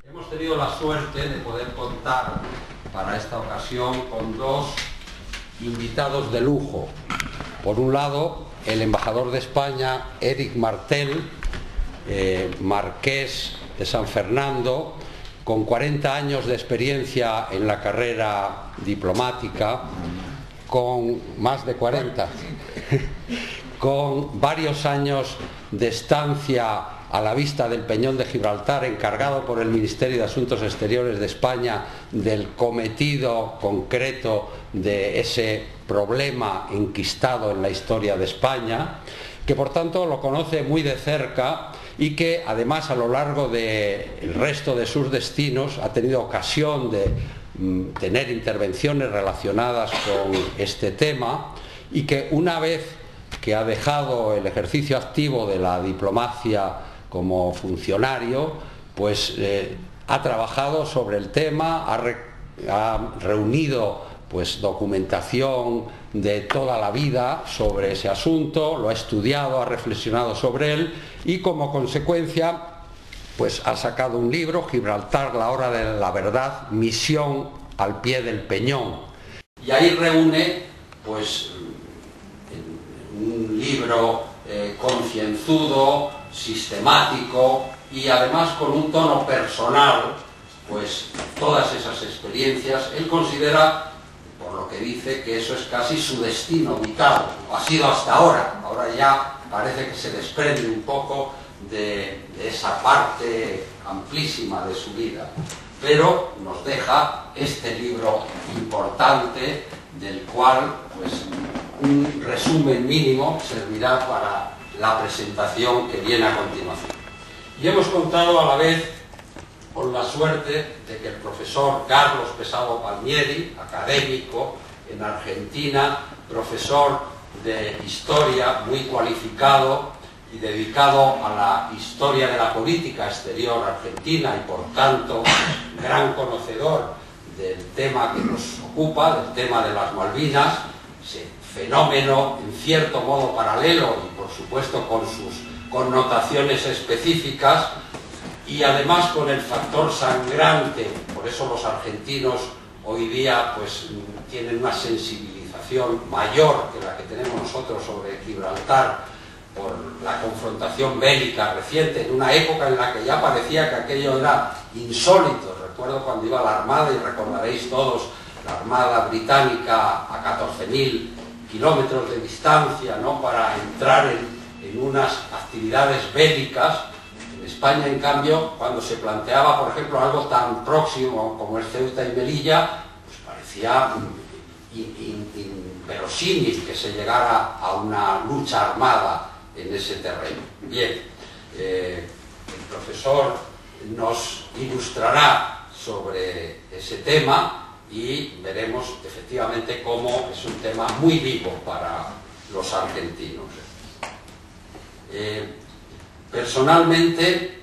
Hemos tenido la suerte de poder contar para esta ocasión con dos invitados de lujo. Por un lado, el embajador de España, Éric Martel, marqués de San Fernando, con 40 años de experiencia en la carrera diplomática, con más de 40, con varios años de estancia a la vista del Peñón de Gibraltar, encargado por el Ministerio de Asuntos Exteriores de España del cometido concreto de ese problema enquistado en la historia de España, que por tanto lo conoce muy de cerca y que además a lo largo del resto de sus destinos ha tenido ocasión de tener intervenciones relacionadas con este tema, y que una vez que ha dejado el ejercicio activo de la diplomacia como funcionario, pues ha trabajado sobre el tema, ha reunido pues documentación de toda la vida sobre ese asunto, lo ha estudiado, ha reflexionado sobre él y como consecuencia pues ha sacado un libro, Gibraltar, la hora de la verdad, misión al pie del peñón. Y ahí reúne pues un libro concienzudo, sistemático y además con un tono personal, pues todas esas experiencias. Él considera, por lo que dice, que eso es casi su destino vital, o ha sido hasta ahora. Ahora ya parece que se desprende un poco de esa parte amplísima de su vida, pero nos deja este libro importante, del cual pues un resumen mínimo servirá para la presentación que viene a continuación. Y hemos contado a la vez con la suerte de que el profesor Carlos Pesado Palmieri, académico en Argentina, profesor de historia muy cualificado y dedicado a la historia de la política exterior argentina y por tanto gran conocedor del tema que nos ocupa, del tema de las Malvinas, ese fenómeno en cierto modo paralelo y por supuesto con sus connotaciones específicas, y además con el factor sangrante. Por eso los argentinos hoy día pues tienen una sensibilización mayor que la que tenemos nosotros sobre Gibraltar por la confrontación bélica reciente, en una época en la que ya parecía que aquello era insólito. Recuerdo cuando iba la Armada, y recordaréis todos, la Armada británica a 14.000 kilómetros de distancia, ¿no?, para entrar en unas actividades bélicas. En España, en cambio, cuando se planteaba, por ejemplo, algo tan próximo como el Ceuta y Melilla, pues parecía inverosímil que se llegara a una lucha armada en ese terreno. Bien, el profesor nos ilustrará sobre ese tema y veremos efectivamente cómo es un tema muy vivo para los argentinos. Personalmente,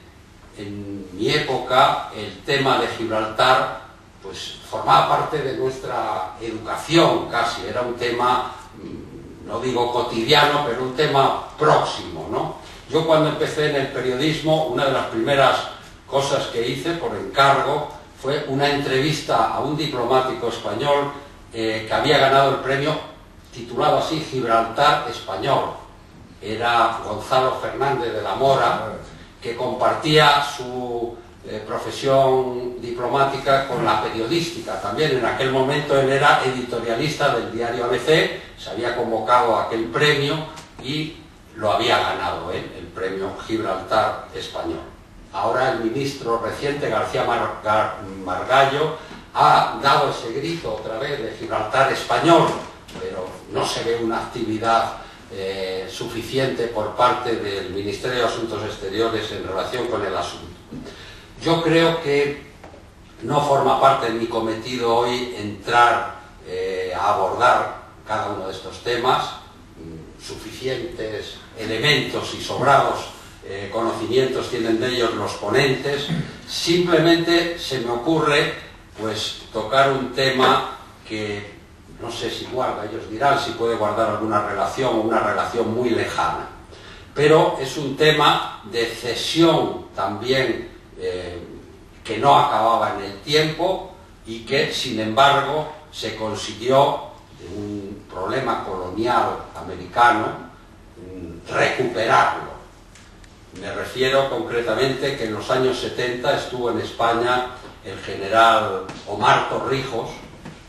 en mi época, el tema de Gibraltar pues formaba parte de nuestra educación casi, era un tema, no digo cotidiano, pero un tema próximo, ¿no? Yo cuando empecé en el periodismo, una de las primeras cosas que hice por encargo fue una entrevista a un diplomático español que había ganado el premio titulado así, Gibraltar Español. Era Gonzalo Fernández de la Mora, que compartía su profesión diplomática con la periodística. También en aquel momento él era editorialista del diario ABC, se había convocado a aquel premio y lo había ganado él, el premio Gibraltar Español. Ahora el ministro reciente, García Margallo, ha dado ese grito otra vez de Gibraltar Español, pero no se ve una actividad suficiente por parte del Ministerio de Asuntos Exteriores en relación con el asunto. Yo creo que no forma parte de mi cometido hoy entrar a abordar cada uno de estos temas. Suficientes elementos y sobrados conocimientos tienen de ellos los ponentes. Simplemente se me ocurre pues tocar un tema que no sé si guarda, ellos dirán si puede guardar alguna relación o una relación muy lejana, pero es un tema de cesión también que no acababa en el tiempo y que, sin embargo, se consiguió de un problema colonial americano recuperarlo. Me refiero concretamente que en los años 70 estuvo en España el general Omar Torrijos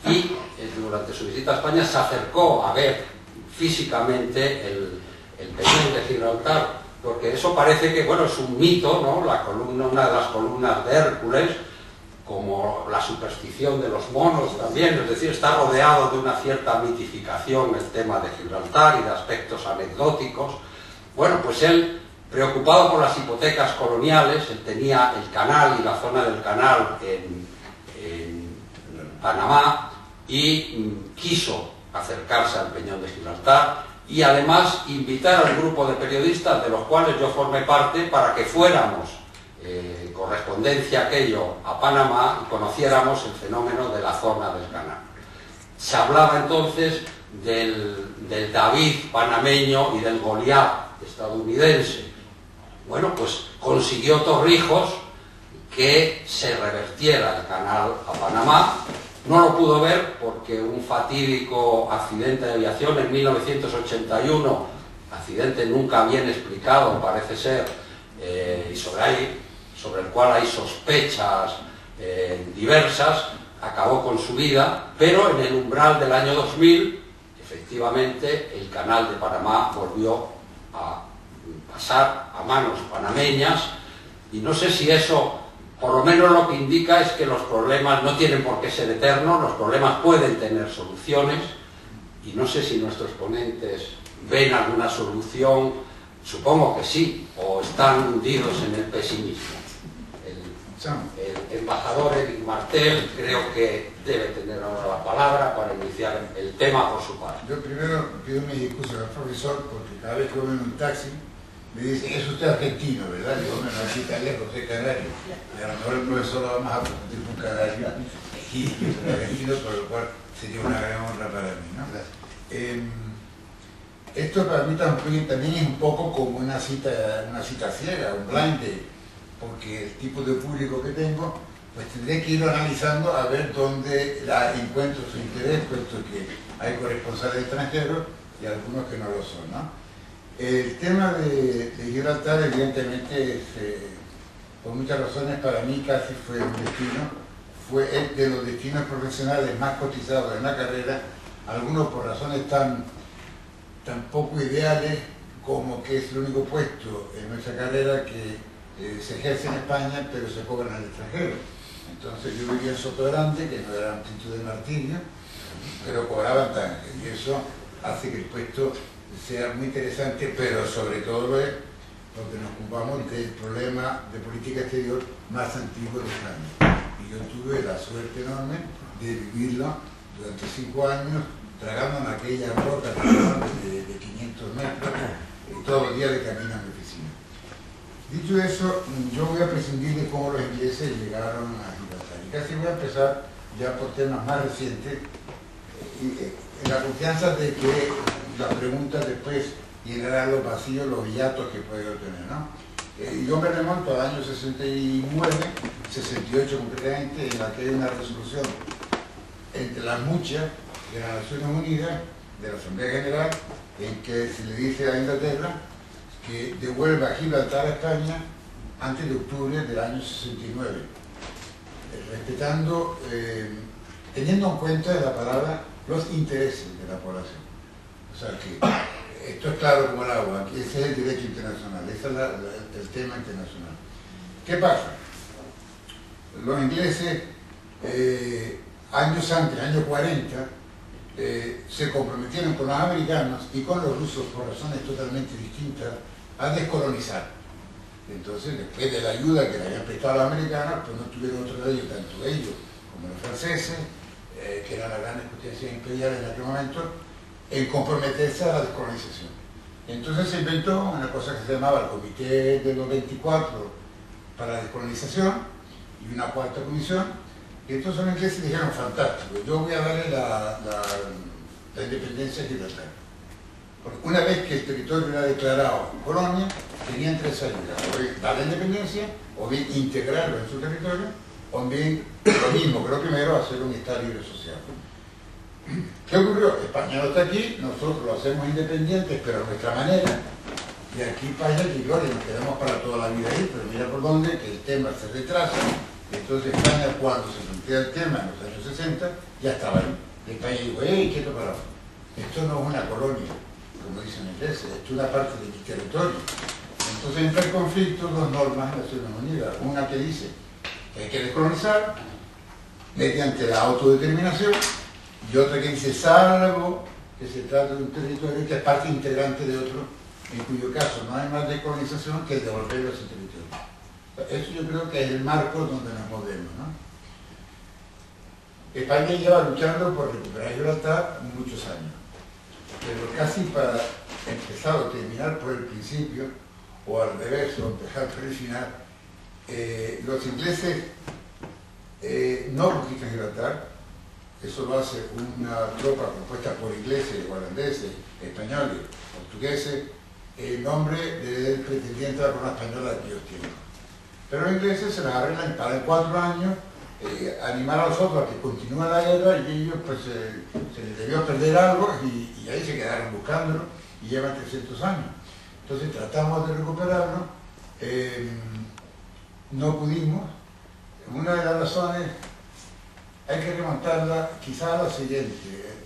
y durante su visita a España se acercó a ver físicamente el peñón de Gibraltar, porque eso parece que, bueno, es un mito, ¿no? La columna, una de las columnas de Hércules, como la superstición de los monos también, es decir, está rodeado de una cierta mitificación el tema de Gibraltar y de aspectos anecdóticos. Bueno, pues él, preocupado por las hipotecas coloniales, él tenía el canal y la zona del canal en Panamá y quiso acercarse al peñón de Gibraltar y además invitar al grupo de periodistas de los cuales yo formé parte para que fuéramos correspondencia aquello a Panamá y conociéramos el fenómeno de la zona del canal. Se hablaba entonces del David panameño y del Goliat estadounidense. Bueno, pues consiguió Torrijos que se revertiera el canal a Panamá. No lo pudo ver porque un fatídico accidente de aviación en 1981, accidente nunca bien explicado parece ser, y sobre el cual hay sospechas diversas, acabó con su vida, pero en el umbral del año 2000, efectivamente, el canal de Panamá volvió a pasar a manos panameñas, y no sé si eso, por lo menos lo que indica es que los problemas no tienen por qué ser eternos, los problemas pueden tener soluciones, y no sé si nuestros ponentes ven alguna solución, supongo que sí, o están hundidos en el pesimismo. El embajador Eric Martel creo que debe tener ahora la palabra para iniciar el tema por su parte. Yo primero pido mis disculpas al profesor porque cada vez que voy en un taxi me dice, es usted argentino, ¿verdad? Digo, bueno, aquí está lejos, soy canario. Y a lo mejor el profesor lo va más a confundir con canario y un argentino, por lo cual sería una gran honra para mí, ¿no? Esto para mí también es un poco como una cita ciega, un blind date, porque el tipo de público que tengo, pues tendré que ir analizando a ver dónde encuentro su interés, puesto que hay corresponsales extranjeros y algunos que no lo son, ¿no? El tema de Gibraltar, evidentemente, por muchas razones, para mí casi fue un destino, fue de los destinos profesionales más cotizados en la carrera, algunos por razones tan poco ideales como que es el único puesto en nuestra carrera que se ejerce en España, pero se cobra en el extranjero. Entonces yo vivía en Sotogrande, que no era un título de martirio, pero cobraban tanques, y eso hace que el puesto sea muy interesante, pero sobre todo es porque nos ocupamos del problema de política exterior más antiguo de España. Y yo tuve la suerte enorme de vivirlo durante 5 años, tragándome aquellas rocas de 500 metros, todos los días de camino a mi oficina. Dicho eso, yo voy a prescindir de cómo los ingleses llegaron a Gibraltar. Y casi voy a empezar ya por temas más recientes, en la confianza de que la pregunta después llenará los vacíos, los hiatos que puede obtener, ¿no? Yo me remonto al año 69, 68 concretamente, en la que hay una resolución entre las muchas de las Naciones Unidas, de la Asamblea General, en que se le dice a Inglaterra que devuelva Gibraltar a España antes de octubre del año 69, respetando, teniendo en cuenta la palabra los intereses de la población. O sea que esto es claro como el agua, aquí ese es el derecho internacional, ese es el tema internacional. ¿Qué pasa? Los ingleses, años antes, años 40, se comprometieron con los americanos y con los rusos por razones totalmente distintas a descolonizar. Entonces, después de la ayuda que le habían prestado a los americanos, pues no tuvieron otro de ellos, tanto ellos como los franceses, que eran las grandes potencias imperiales en aquel momento, en comprometerse a la descolonización. Entonces se inventó una cosa que se llamaba el Comité de los 24 para la descolonización y una cuarta comisión. Y entonces los ingleses dijeron, fantástico, yo voy a darle la independencia a Gibraltar. Porque una vez que el territorio era declarado colonia, tenían 3 ayudas, o bien dar la independencia, o bien integrarlo en su territorio, o bien lo mismo que lo primero, hacer un Estado libre social. ¿Qué ocurrió? España no está aquí, nosotros lo hacemos independientes, pero a nuestra manera, y aquí pasa que gloria, nos quedamos para toda la vida ahí, pero mira por dónde, que el tema se retrasa. Entonces España, cuando se plantea el tema en los años 60, ya estaba ahí. Y España dijo, ¡hey, quieto parado! Esto no es una colonia, como dicen en inglés, esto es una parte de mi territorio. Entonces entra en conflicto dos normas de Naciones Unidas. Una que dice que hay que descolonizar mediante la autodeterminación, y otra que dice, salvo que se trata de un territorio que es parte integrante de otro, en cuyo caso no hay más descolonización que devolverlo a ese territorio. Eso yo creo que es el marco donde nos movemos, ¿no? España lleva luchando por recuperar Gibraltar muchos años, pero casi para empezar o terminar por el principio, o al revés, o empezar por el final, los ingleses no conquistan Gibraltar. Eso lo hace una tropa compuesta por ingleses, holandeses, españoles, portugueses, en nombre del pretendiente a la corona española de aquellos tiempos. Pero los ingleses se las arreglan para 4 años, animar a los otros a que continúe la guerra, y ellos pues se les debió perder algo y ahí se quedaron buscándolo y llevan 300 años. Entonces tratamos de recuperarlo, no pudimos. Una de las razones hay que remontarla quizás a la siguiente.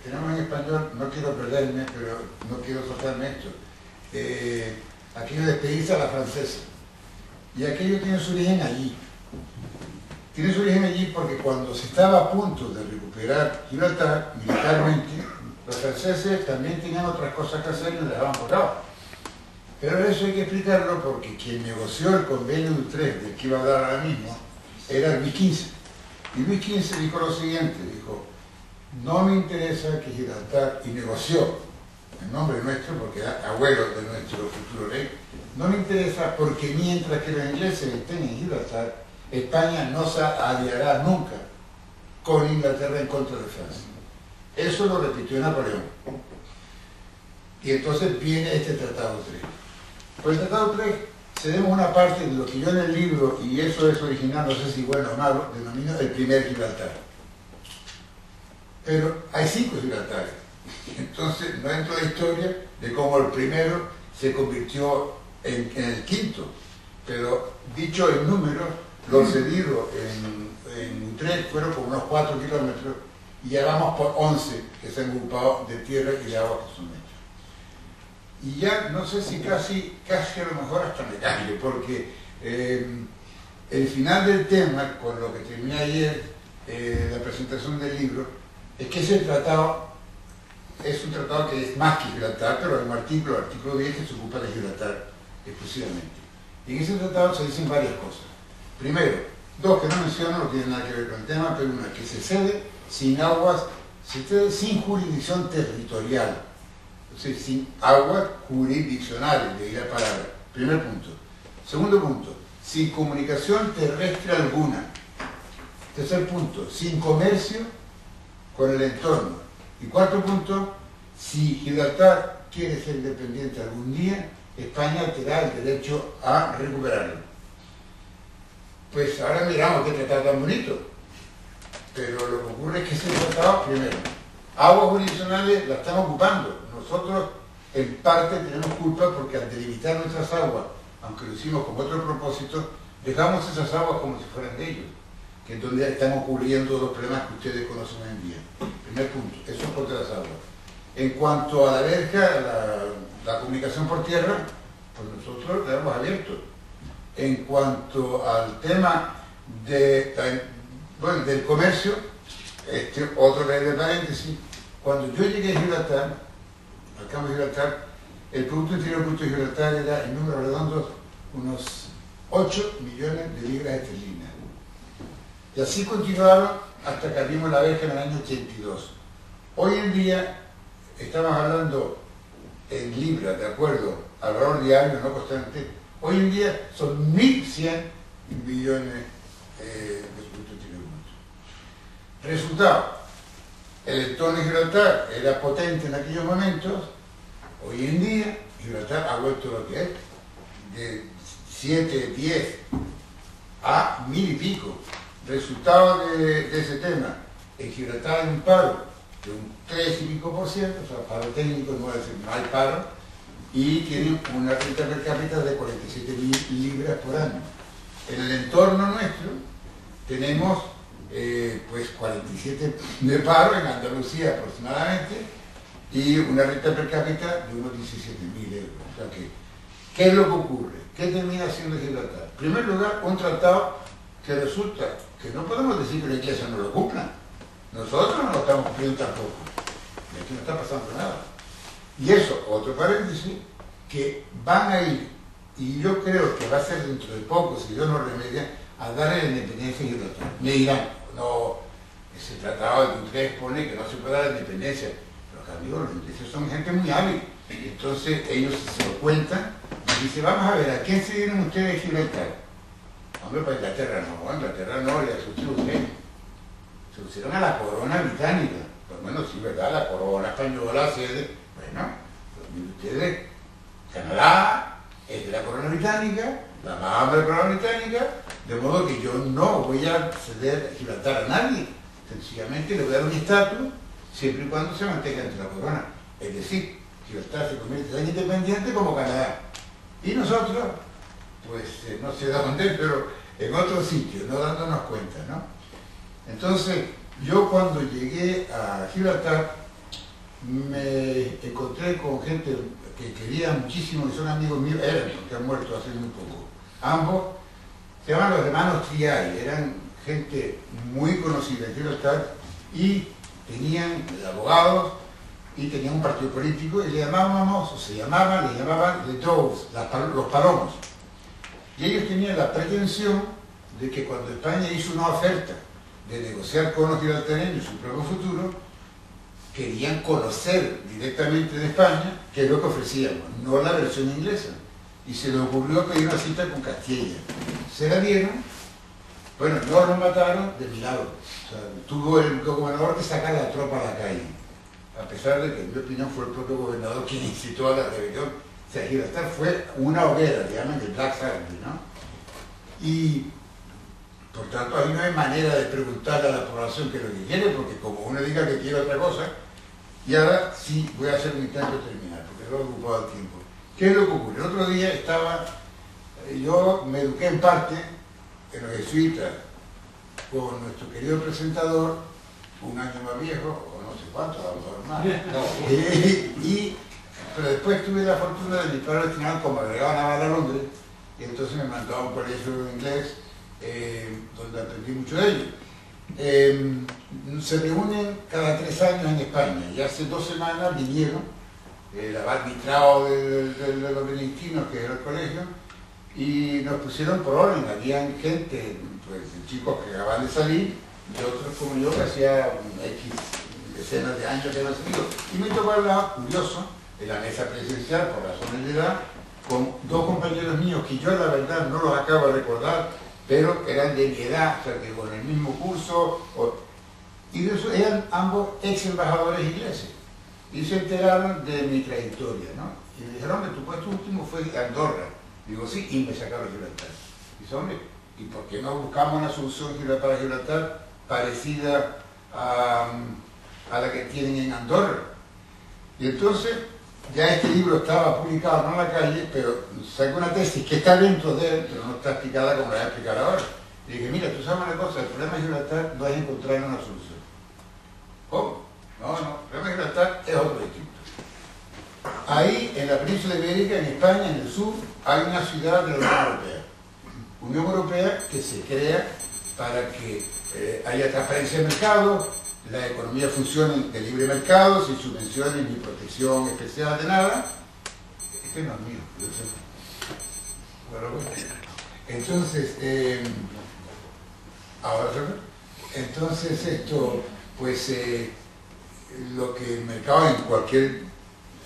Tenemos en español, no quiero perderme, pero no quiero soltarme esto, aquello de despedirse a la francesa. Y aquello tiene su origen allí. Tiene su origen allí porque cuando se estaba a punto de recuperar Gibraltar militarmente, los franceses también tenían otras cosas que hacer y lo dejaban por lado. Pero eso hay que explicarlo porque quien negoció el convenio de Utrecht, del que iba a hablar ahora mismo, era Luis XV. Y Luis XV dijo lo siguiente, dijo, no me interesa que Gibraltar, y negoció en nombre nuestro, porque era abuelo de nuestro futuro rey, no me interesa porque mientras que los ingleses estén en Gibraltar, España no se aliará nunca con Inglaterra en contra de Francia. Eso lo repitió Napoleón. Y entonces viene este Tratado Utrecht. Por el Tratado Utrecht cedemos una parte de lo que yo en el libro, y eso es original, no sé si bueno o malo, denomino el primer Gibraltar. Pero hay 5 Gibraltares. Entonces no entro en la historia de cómo el primero se convirtió en el quinto. Pero dicho en números, lo cedido en Utrecht fueron como unos 4 kilómetros y ya vamos por 11 que se han ocupado de tierra y de agua que son hechos. Y ya no sé si casi a lo mejor hasta me cambio, porque el final del tema, con lo que terminé ayer, la presentación del libro, es que ese tratado es un tratado que es más que Gibraltar, pero hay un artículo, el artículo 10, que se ocupa de Gibraltar exclusivamente. Y en ese tratado se dicen varias cosas. Primero, 2 que no menciono, no tienen nada que ver con el tema, pero una que se cede sin aguas, sin jurisdicción territorial. Entonces, sin aguas jurisdiccionales, de ir a palabra. Primer punto. Segundo punto, sin comunicación terrestre alguna. Tercer punto, sin comercio con el entorno. Y cuarto punto, si Gibraltar quiere ser independiente algún día, España tendrá el derecho a recuperarlo. Pues ahora miramos qué tratado tan bonito, pero lo que ocurre es que ese tratado, primero, aguas jurisdiccionales las estamos ocupando. Nosotros en parte tenemos culpa porque al delimitar nuestras aguas, aunque lo hicimos con otro propósito, dejamos esas aguas como si fueran de ellos, que es donde estamos cubriendo los problemas que ustedes conocen hoy en día. Primer punto, eso es por las aguas. En cuanto a la verja, la comunicación por tierra, pues nosotros la hemos abierto. En cuanto al tema del comercio, otro breve paréntesis, cuando yo llegué a Gibraltar, al campo de Gibraltar, el Producto Interior Bruto de Gibraltar era, en números redondos, unos 8 millones de libras esterlinas. Y así continuaron hasta que abrimos la verja en el año 82. Hoy en día, estamos hablando en libras, de acuerdo al valor diario, no constante, hoy en día son 1.100 billones de Producto Interior Bruto. Resultado, el entorno de Gibraltar era potente en aquellos momentos. Hoy en día Gibraltar ha vuelto lo que es, de 7, 10 a 1.000 y pico. resultado de ese tema, en Gibraltar hay un paro de un 3 y pico %, o sea, paro técnico, no hay paro, y tienen una renta per cápita de 47.000 libras por año. En el entorno nuestro tenemos pues 47 de paro en Andalucía aproximadamente y una renta per cápita de unos 17.000 euros. O sea que, ¿qué es lo que ocurre? ¿Qué termina haciendo Gibraltar? En primer lugar, un tratado que resulta que no podemos decir que la Iglesia no lo cumpla. Nosotros no lo estamos cumpliendo tampoco. Y aquí no está pasando nada. Y eso, otro paréntesis, que van a ir, y yo creo que va a ser dentro de poco, si Dios no remedia, a darle la independencia a Gibraltar. Me dirán, no, ese tratado de Utrecht pone que no se puede dar la independencia. Pero amigos, los ingleses son gente muy hábil. Entonces ellos se lo cuentan y dicen, vamos a ver, ¿a quién se dieron ustedes Gibraltar? Hombre, para Inglaterra no, le asustió usted. Se pusieron a la corona británica. Pues bueno, sí, ¿verdad? La corona española, sede. Bueno, ustedes, Canadá es de la corona británica, la más de la corona británica, de modo que yo no voy a ceder Gibraltar a nadie. Sencillamente le voy a dar un estatus siempre y cuando se mantenga entre la corona. Es decir, Gibraltar se convierte tan independiente como Canadá. Y nosotros, pues no sé dónde, pero en otro sitio, no dándonos cuenta, ¿no? Entonces, yo cuando llegué a Gibraltar, me encontré con gente que quería muchísimo, que son amigos míos, eran, que han muerto hace muy poco. Ambos se llaman los hermanos Triay, eran gente muy conocida en Gibraltar y tenían abogados y tenían un partido político y le llamaban The Doves, los palomos. Y ellos tenían la pretensión de que cuando España hizo una oferta de negociar con los gibraltareños su propio futuro, querían conocer directamente de España qué es lo que ofrecíamos, no la versión inglesa. Y se les ocurrió pedir una cita con Castilla. Se la dieron, bueno, no lo mataron de milagro. O sea, tuvo el gobernador que sacar la tropa a la calle, a pesar de que en mi opinión fue el propio gobernador quien incitó a la rebelión. O sea, Gibraltar fue una hoguera, le llaman el Black Army, ¿no? Y por tanto ahí no hay manera de preguntarle a la población qué es lo que quiere, porque como uno diga que quiere otra cosa, y ahora sí voy a hacer un intento de terminar, porque no he ocupado el tiempo. ¿Qué es lo que ocurre? El otro día yo me eduqué en parte en los jesuitas con nuestro querido presentador, un año más viejo, o no sé cuánto, a lo mejor más. Pero después tuve la fortuna de mi padre final como agregado naval a Londres, y entonces me mandó a un colegio inglés donde aprendí mucho de ello. Se reúnen cada 3 años en España, y hace 2 semanas vinieron el abad Mitrao de los benedictinos, que era el colegio, y nos pusieron por orden. Habían gente, pues chicos que acababan de salir, y otros como yo que hacía X decenas de años que habían salido. Y me tocó hablar, curioso, en la mesa presidencial, por razones de edad, con 2 compañeros míos que yo la verdad no los acabo de recordar, pero eran de mi edad, o sea que con el mismo curso, y de eso eran ambos ex embajadores ingleses. Y se enteraron de mi trayectoria, ¿no? Y me dijeron, hombre, tu puesto último fue Andorra. Digo, sí, y me sacaron Gibraltar. Y dice, hombre, ¿y por qué no buscamos una solución para Gibraltar parecida a la que tienen en Andorra? Y entonces, ya este libro estaba publicado, no en la calle, pero saqué una tesis que está dentro de él, pero no está explicada como la voy a explicar ahora. Y dije, mira, tú sabes una cosa, el problema de Gibraltar no es encontrar una solución. ¿Cómo? No, el problema de Gibraltar es otro distinto. Ahí, en la península ibérica, en España, en el sur, hay una ciudad de la Unión Europea. Unión Europea que se crea para que haya transparencia de mercado, la economía funcione de libre mercado, sin subvenciones ni protección especial de nada. Este no es mío, yo sé. Bueno, entonces, ahora, entonces esto, pues, lo que el mercado en cualquier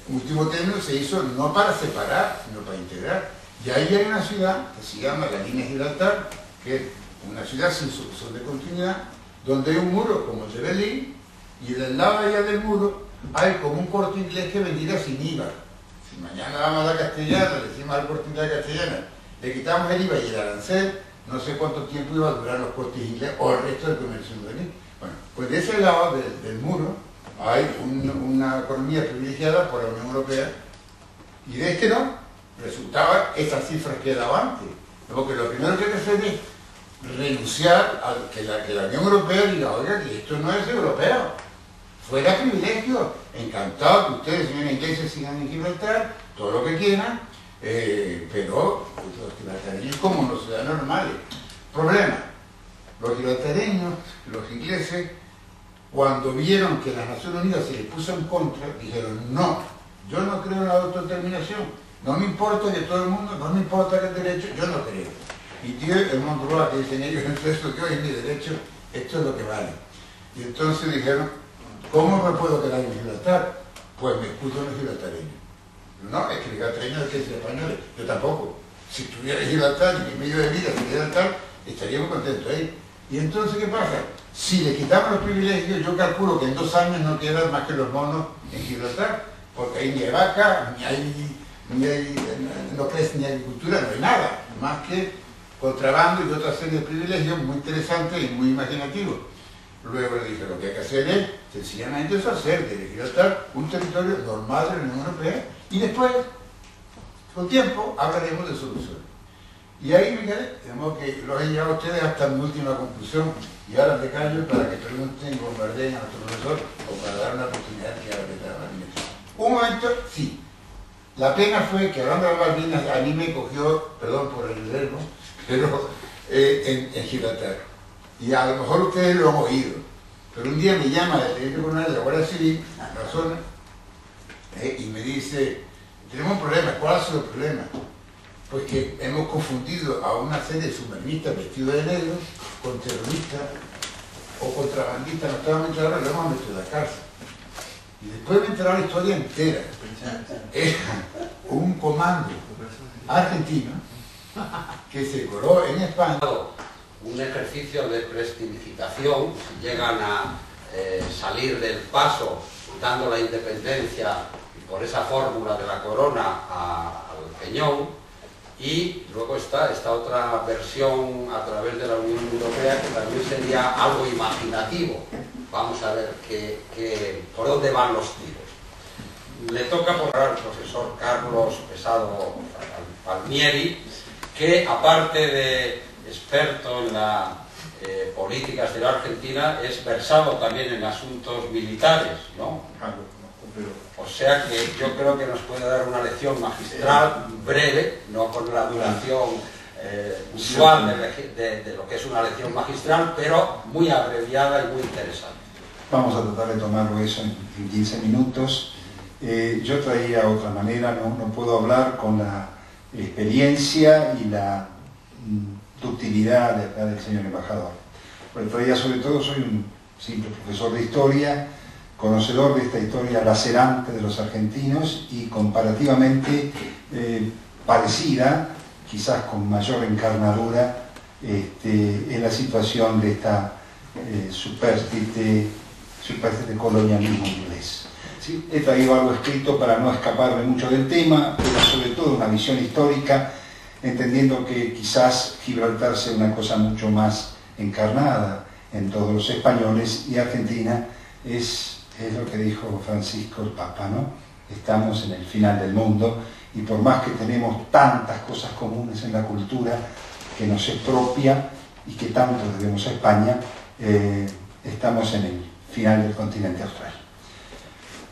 último término se hizo no para separar, sino para integrar. Y ahí hay una ciudad que se llama la Línea Gibraltar, que es una ciudad sin solución de continuidad, donde hay un muro como el de Berlín, y del lado allá del muro hay como un Corte Inglés que vendiera sin IVA. Si mañana vamos a la Castellana, le decimos al Corte Inglés castellana, le quitamos el IVA y el arancel, no sé cuánto tiempo iba a durar los cortes ingleses o el resto del comercio israelí. Bueno, pues de ese lado del muro hay una economía privilegiada por la Unión Europea y de este no, resultaba esas cifras que he dado antes. Porque lo primero que hay que hacer es renunciar a que la Unión Europea diga, oiga, que esto no es europeo, fuera privilegio, encantado que ustedes, señores ingleses, sigan en Gibraltar, todo lo que quieran, pero los gibraltareños como los ciudadanos normales. Problema, los gibraltareños, los ingleses, cuando vieron que las Naciones Unidas se les puso en contra, dijeron, no, yo no creo en la autodeterminación, no me importa que todo el mundo, no me importa que el derecho, yo no creo. Y tío, el Monroe, que dicen ellos, esto que hoy es mi derecho, esto es lo que vale. Y entonces dijeron, ¿cómo me puedo quedar en Gibraltar? Pues me escudo en los gibraltareños. No, es que gibraltareños es que es españoles, yo tampoco. Si estuviera en Gibraltar y mi medio de vida en Gibraltar, estaría muy contento ahí. Y entonces, ¿qué pasa? Si le quitamos los privilegios, yo calculo que en 2 años no quedan más que los monos en Gibraltar, porque ahí ni hay vaca, no crece ni agricultura, no hay nada, más que contrabando y otra serie de privilegios muy interesantes y muy imaginativos. Luego le dije, lo que hay que hacer es, sencillamente eso, hacer de Gibraltar un territorio normal de la Unión Europea y después, con tiempo, hablaremos de soluciones. Y ahí, fíjate, tenemos que los he llevado a ustedes hasta mi última conclusión y ahora me callo para que pregunten, bombardeen a nuestro profesor o para dar una oportunidad que hable de la Malvinas. Un momento, sí. La pena fue que hablando de las Malvinas a mí me cogió, perdón por el verbo, pero en Gibraltar. Y a lo mejor ustedes lo han oído. Pero un día me llama el teniente coronel de la Guardia Civil, a la zona, y me dice, tenemos un problema. ¿Cuál ha sido el problema? Pues que hemos confundido a una serie de submarinistas vestidos de negro con terroristas o contrabandistas, no estaban enterados, lo hemos metido a la cárcel. Y después me he enterado la historia entera. Era un comando argentino que se coló en España. Un ejercicio de prestidigitación, si llegan a salir del paso dando la independencia por esa fórmula de la corona al Peñón. Y luego está esta otra versión a través de la Unión Europea que también sería algo imaginativo. Vamos a ver por dónde van los tiros. Le toca por al profesor Carlos Pesado Palmieri, que aparte de experto en la política exterior argentina, es versado también en asuntos militares, ¿no? O sea que yo creo que nos puede dar una lección magistral, breve, no con la duración usual de lo que es una lección magistral, pero muy abreviada y muy interesante. Vamos a tratar de tomarlo eso en 15 minutos. Yo traía otra manera, no puedo hablar con la experiencia y la ductilidad del señor embajador. Pero traía sobre todo, soy un simple profesor de historia, conocedor de esta historia lacerante de los argentinos y comparativamente parecida, quizás con mayor encarnadura, en la situación de esta supérstite colonialismo inglés. ¿Sí? He traído algo escrito para no escaparme mucho del tema, pero sobre todo una visión histórica, entendiendo que quizás Gibraltar sea una cosa mucho más encarnada en todos los españoles y Argentina es lo que dijo Francisco el Papa, ¿no? Estamos en el final del mundo y por más que tenemos tantas cosas comunes en la cultura que nos es propia y que tanto debemos a España, estamos en el final del continente austral.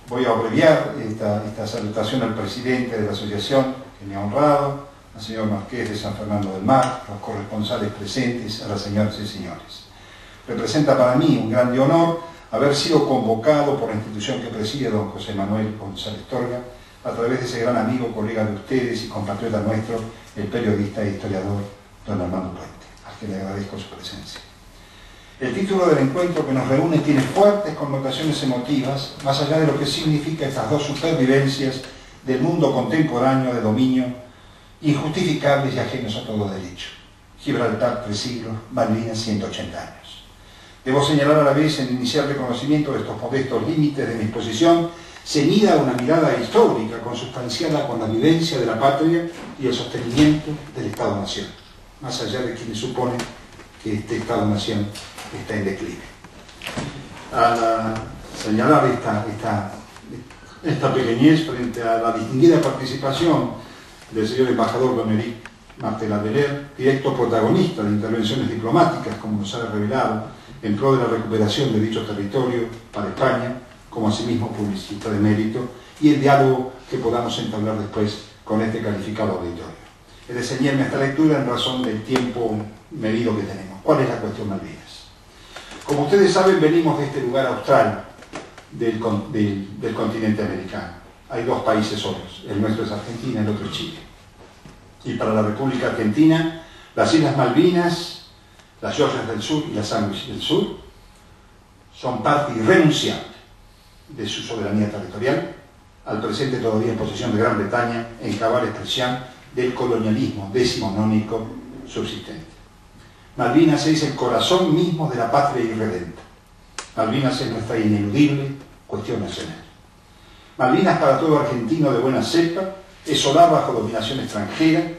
Voy a abreviar esta salutación al presidente de la asociación que me ha honrado, al señor Marqués de San Fernando del Mar, a los corresponsales presentes, a las señoras y señores. Representa para mí un grande honor haber sido convocado por la institución que preside don José Manuel González Torga, a través de ese gran amigo, colega de ustedes y compatriota nuestro, el periodista e historiador don Armando Puente, al que le agradezco su presencia. El título del encuentro que nos reúne tiene fuertes connotaciones emotivas, más allá de lo que significa estas dos supervivencias del mundo contemporáneo de dominio, injustificables y ajenos a todo derecho. Gibraltar 3 siglos, Malvinas 180 años. Debo señalar a la vez en inicial reconocimiento de estos modestos límites de mi exposición, ceñida a una mirada histórica consustanciada con la vivencia de la patria y el sostenimiento del Estado-Nación. más allá de quienes suponen que este Estado-nación está en declive. Al señalar esta pequeñez frente a la distinguida participación del señor embajador don Éric Martelat-Belair, directo protagonista de intervenciones diplomáticas, como nos ha revelado, en pro de la recuperación de dicho territorio para España, como asimismo publicista de mérito, y el diálogo que podamos entablar después con este calificado auditorio. He de ceñirme a esta lectura en razón del tiempo medido que tenemos. ¿Cuál es la cuestión Malvinas? Como ustedes saben, venimos de este lugar austral del continente americano. Hay dos países solos, el nuestro es Argentina, el otro es Chile. Y para la República Argentina, las Islas Malvinas, las Georgias del Sur y las Sandwich del Sur son parte irrenunciable de su soberanía territorial, al presente todavía en posesión de Gran Bretaña, en cabal expresión del colonialismo decimonónico subsistente. Malvinas es el corazón mismo de la patria irredenta. Malvinas es nuestra ineludible cuestión nacional. Malvinas, para todo argentino de buena cepa, es solar bajo dominación extranjera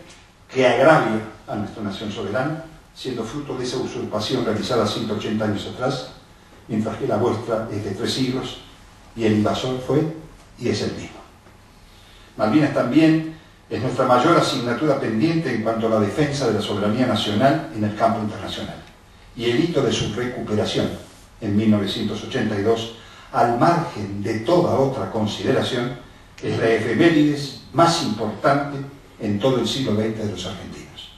que agravia a nuestra nación soberana, siendo fruto de esa usurpación realizada 180 años atrás, mientras que la vuestra es de 3 siglos y el invasor fue y es el mismo. Malvinas también es nuestra mayor asignatura pendiente en cuanto a la defensa de la soberanía nacional en el campo internacional, y el hito de su recuperación en 1982, al margen de toda otra consideración, es la efemérides más importante en todo el siglo XX de los argentinos.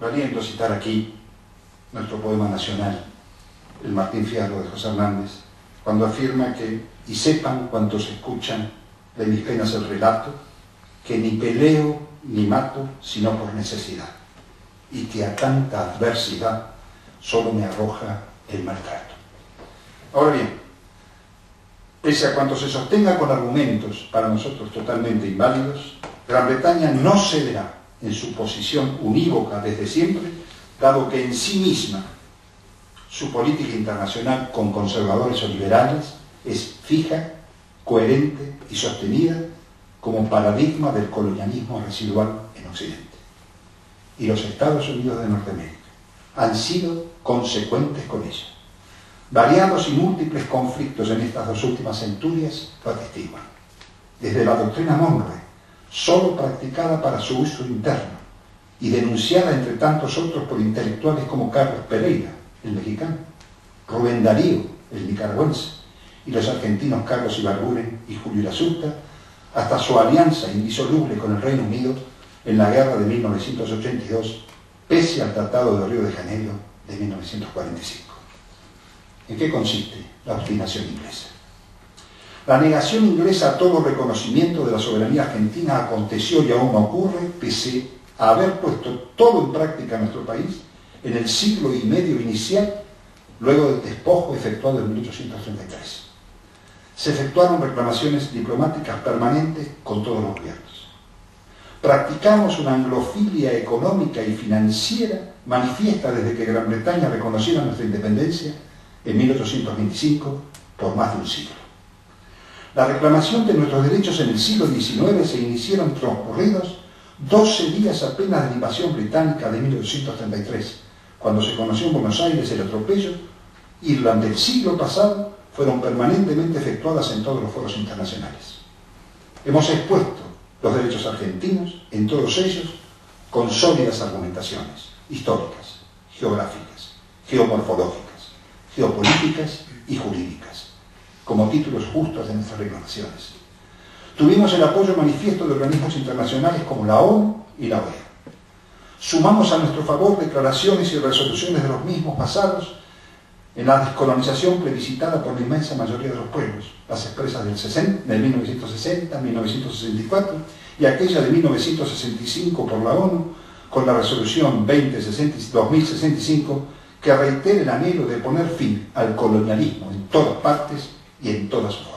Valiento citar aquí nuestro poema nacional, el Martín Fierro de José Hernández, cuando afirma que, y sepan cuantos escuchan de mis penas el relato, que ni peleo ni mato sino por necesidad, y que a tanta adversidad solo me arroja el maltrato. Ahora bien, pese a cuanto se sostenga con argumentos para nosotros totalmente inválidos, Gran Bretaña no cederá en su posición unívoca desde siempre, dado que en sí misma su política internacional con conservadores o liberales es fija, coherente y sostenida como paradigma del colonialismo residual en Occidente. Y los Estados Unidos de Norteamérica han sido consecuentes con ella. Variados y múltiples conflictos en estas 2 últimas centurias lo atestiguan. Desde la doctrina Monroe, solo practicada para su uso interno y denunciada entre tantos otros por intelectuales como Carlos Pereira, el mexicano, Rubén Darío, el nicaragüense, y los argentinos Carlos Ibarguren y Julio Irazusta, hasta su alianza indisoluble con el Reino Unido en la guerra de 1982, pese al Tratado de Río de Janeiro de 1945. ¿En qué consiste la obstinación inglesa? La negación inglesa a todo reconocimiento de la soberanía argentina aconteció y aún ocurre pese a haber puesto todo en práctica en nuestro país en el siglo y medio inicial, luego del despojo efectuado en 1833. Se efectuaron reclamaciones diplomáticas permanentes con todos los gobiernos. Practicamos una anglofilia económica y financiera manifiesta desde que Gran Bretaña reconociera nuestra independencia en 1825 por más de un siglo. La reclamación de nuestros derechos en el siglo XIX se iniciaron transcurridos 12 días apenas de la invasión británica de 1833, cuando se conoció en Buenos Aires el atropello, y durante el siglo pasado fueron permanentemente efectuadas en todos los foros internacionales. Hemos expuesto los derechos argentinos en todos ellos con sólidas argumentaciones históricas, geográficas, geomorfológicas, geopolíticas y jurídicas, como títulos justos de nuestras reclamaciones. Tuvimos el apoyo manifiesto de organismos internacionales como la ONU y la OEA. Sumamos a nuestro favor declaraciones y resoluciones de los mismos basados en la descolonización plebiscitada por la inmensa mayoría de los pueblos, las expresas del 1960, 1964 y aquella de 1965 por la ONU, con la resolución 2065, que reitera el anhelo de poner fin al colonialismo en todas partes y en todas sus formas.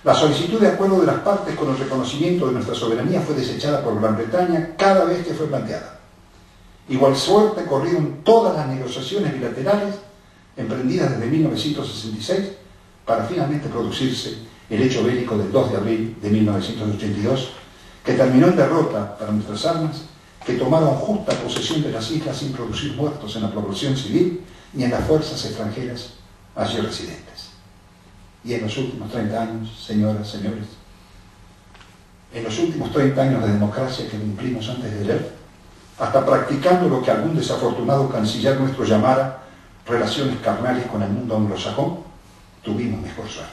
La solicitud de acuerdo de las partes con el reconocimiento de nuestra soberanía fue desechada por Gran Bretaña cada vez que fue planteada. Igual suerte corrieron todas las negociaciones bilaterales emprendidas desde 1966 para finalmente producirse el hecho bélico del 2 de abril de 1982, que terminó en derrota para nuestras armas, que tomaron justa posesión de las islas sin producir muertos en la población civil ni en las fuerzas extranjeras allí residentes. Y en los últimos 30 años, señoras, señores, en los últimos 30 años de democracia que cumplimos antes de ayer, hasta practicando lo que algún desafortunado canciller nuestro llamara relaciones carnales con el mundo anglosajón, tuvimos mejor suerte.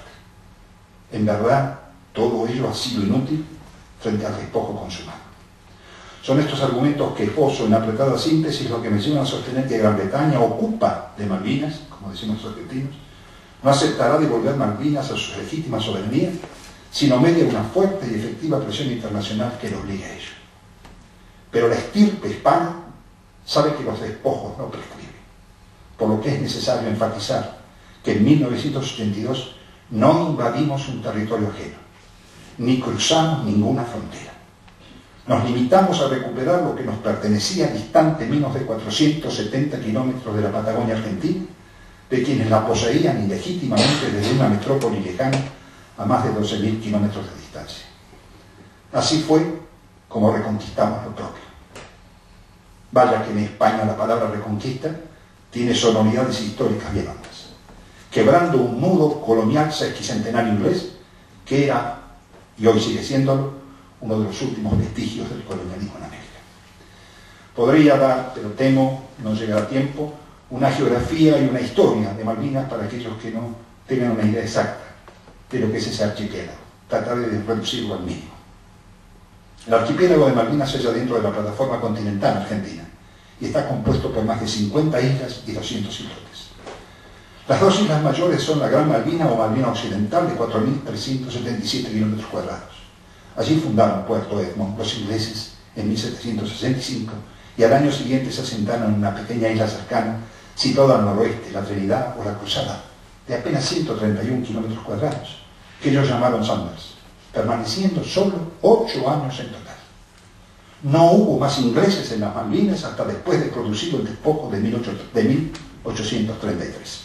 En verdad, todo ello ha sido inútil frente al despojo consumado. Son estos argumentos que esbozo en apretada síntesis lo que me llevan a sostener que Gran Bretaña ocupa de Malvinas, como decimos los argentinos, no aceptará devolver Malvinas a su legítima soberanía, sino media una fuerte y efectiva presión internacional que lo obligue a ello. Pero la estirpe hispana sabe que los despojos no prescriben, por lo que es necesario enfatizar que en 1982 no invadimos un territorio ajeno, ni cruzamos ninguna frontera. Nos limitamos a recuperar lo que nos pertenecía distante menos de 470 kilómetros de la Patagonia Argentina, de quienes la poseían ilegítimamente desde una metrópoli lejana a más de 12.000 kilómetros de distancia. Así fue como reconquistamos lo propio. Vaya que en España la palabra reconquista tiene sonoridades históricas bien hondas, quebrando un nudo colonial sesquicentenario inglés que era, y hoy sigue siéndolo, uno de los últimos vestigios del colonialismo en América. Podría dar, pero temo, no llegará tiempo, una geografía y una historia de Malvinas para aquellos que no tengan una idea exacta de lo que es ese archipiélago. Trataré de reducirlo al mínimo. El archipiélago de Malvinas se halla dentro de la plataforma continental argentina y está compuesto por más de 50 islas y 200 islotes. Las dos islas mayores son la Gran Malvina o Malvina Occidental de 4.377 kilómetros cuadrados. Allí fundaron Puerto Edmond los ingleses en 1765 y al año siguiente se asentaron en una pequeña isla cercana situada al noroeste, la Trinidad o la Cruzada, de apenas 131 kilómetros cuadrados, que ellos llamaron Sanders, permaneciendo solo 8 años en total. No hubo más ingleses en las Malvinas hasta después de producido el despojo de 1833.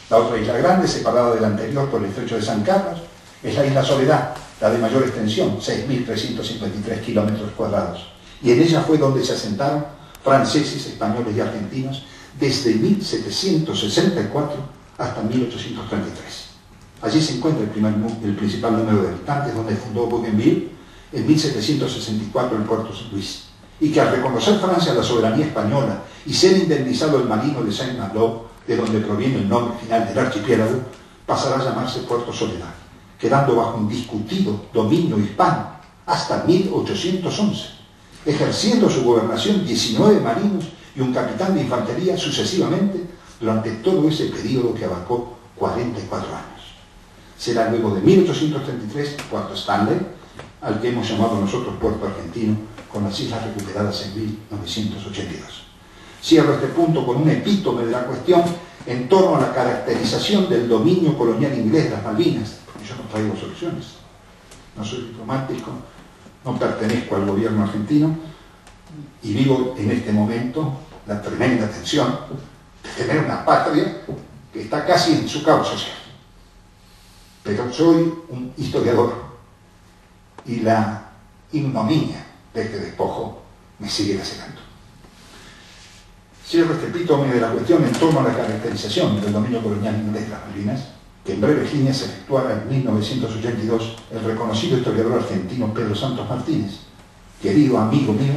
La otra isla grande, separada de la anterior por el estrecho de San Carlos, es la isla Soledad, la de mayor extensión, 6.353 kilómetros cuadrados, y en ella fue donde se asentaron franceses, españoles y argentinos desde 1764 hasta 1833. Allí se encuentra el principal número de habitantes, donde fundó Bougainville en 1764 el puerto San Luis, y que al reconocer Francia la soberanía española y ser indemnizado el marino de Saint-Malo, de donde proviene el nombre final del archipiélago, pasará a llamarse Puerto Soledad, quedando bajo indiscutido dominio hispano hasta 1811, ejerciendo su gobernación 19 marinos y un capitán de infantería sucesivamente durante todo ese periodo que abarcó 44 años. Será luego de 1833 Puerto Stanley, al que hemos llamado nosotros Puerto Argentino, con las islas recuperadas en 1982. Cierro este punto con un epítome de la cuestión en torno a la caracterización del dominio colonial inglés de las Malvinas. Yo no traigo soluciones, no soy diplomático, no pertenezco al gobierno argentino y vivo en este momento la tremenda tensión de tener una patria que está casi en su caos social. Pero soy un historiador y la ignominia de este despojo me sigue lacerando. Cierro este epítome de la cuestión en torno a la caracterización del dominio colonial inglés de las Malvinas, que en breves líneas efectuara en 1982 el reconocido historiador argentino Pedro Santos Martínez, querido amigo mío,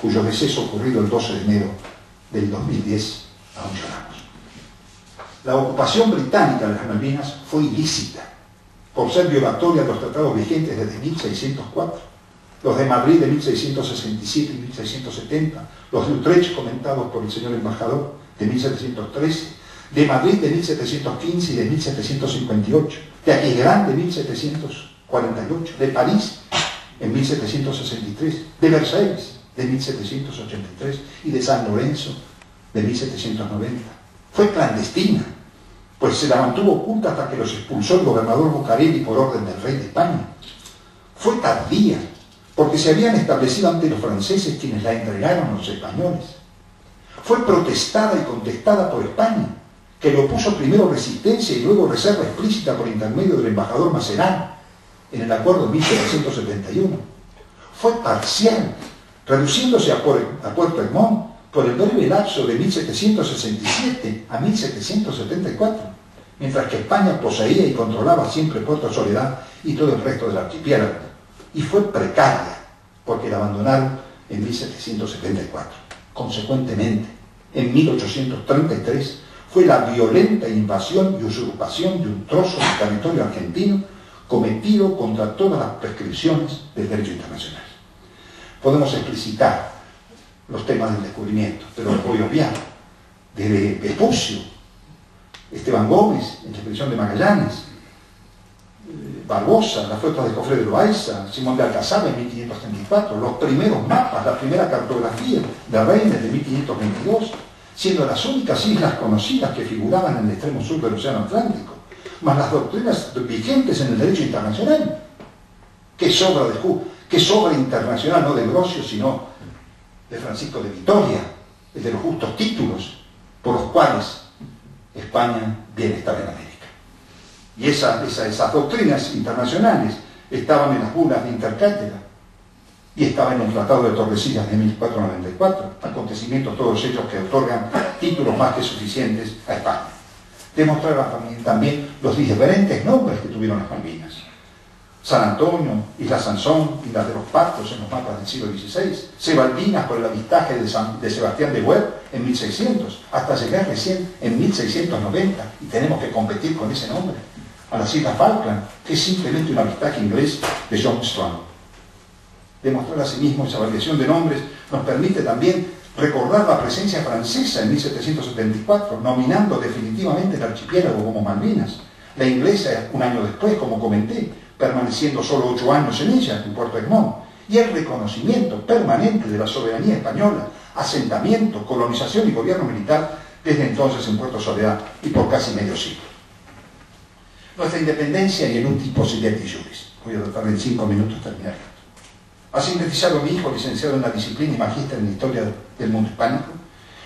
cuyo deceso ocurrido el 12 de enero del 2010 aún lloramos. La ocupación británica de las Malvinas fue ilícita, por ser violatoria de los tratados vigentes desde 1604, los de Madrid de 1667 y 1670, los de Utrecht comentados por el señor embajador de 1713, de Madrid de 1715 y de 1758, de Aquisgrán de 1748, de París en 1763, de Versalles de 1783 y de San Lorenzo de 1790. Fue clandestina, pues se la mantuvo oculta hasta que los expulsó el gobernador Bucareli por orden del rey de España. Fue tardía, porque se habían establecido ante los franceses quienes la entregaron a los españoles. Fue protestada y contestada por España, que le opuso primero resistencia y luego reserva explícita por intermedio del embajador Macerán en el acuerdo de 1771. fue parcial, reduciéndose a Puerto Egmont por el breve lapso de 1767 a 1774, mientras que España poseía y controlaba siempre Puerto Soledad y todo el resto del archipiélago, y fue precaria porque la abandonaron en 1774. Consecuentemente, en 1833 fue la violenta invasión y usurpación de un trozo de territorio argentino cometido contra todas las prescripciones del derecho internacional. Podemos explicitar los temas del descubrimiento, pero los voy a obviar. Desde Vespucio, Esteban Gómez, en la expedición de Magallanes, Barbosa, la flota de Cofre de Loaiza, Simón de Alcazaba en 1534, los primeros mapas, la primera cartografía de Reines de 1522, siendo las únicas islas conocidas que figuraban en el extremo sur del Océano Atlántico, más las doctrinas vigentes en el derecho internacional. ¿Qué sobra internacional, no de Ambrosio, sino de Francisco de Vitoria, el de los justos títulos por los cuales España viene a estar en América? Y esas doctrinas internacionales estaban en las bulas de intercátedra y estaban en el Tratado de Tordesillas de 1494, acontecimientos todos ellos que otorgan títulos más que suficientes a España. Demostraban también los diferentes nombres que tuvieron las Malvinas: San Antonio, Isla Sansón, Islas de los Patos en los mapas del siglo XVI, Sebaldinas por el avistaje de Sebastián de Webb en 1600, hasta llegar recién en 1690, y tenemos que competir con ese nombre, a las Islas Falkland, que es simplemente un avistaje inglés de John Strong. Demostrar asimismo esa variación de nombres nos permite también recordar la presencia francesa en 1774, nominando definitivamente el archipiélago como Malvinas, la inglesa un año después, como comenté, permaneciendo solo 8 años en ella, en Puerto Egmont, y el reconocimiento permanente de la soberanía española, asentamiento, colonización y gobierno militar desde entonces en Puerto Soledad y por casi medio siglo. Nuestra independencia y el último silenti juris. Voy a tratar en 5 minutos terminar esto. Ha sintetizado mi hijo, licenciado en la disciplina y magíster en Historia del Mundo Hispánico,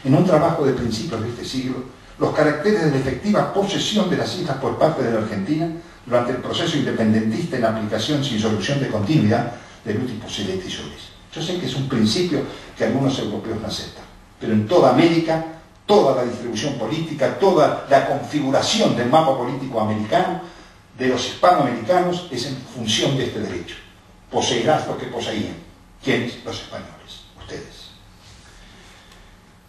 en un trabajo de principios de este siglo, los caracteres de la efectiva posesión de las islas por parte de la Argentina durante el proceso independentista en aplicación sin solución de continuidad del último silenti juris. Yo sé que es un principio que algunos europeos no aceptan, pero en toda América, toda la distribución política, toda la configuración del mapa político americano, de los hispanoamericanos, es en función de este derecho. Poseerás lo que poseían. ¿Quiénes? Los españoles, ustedes.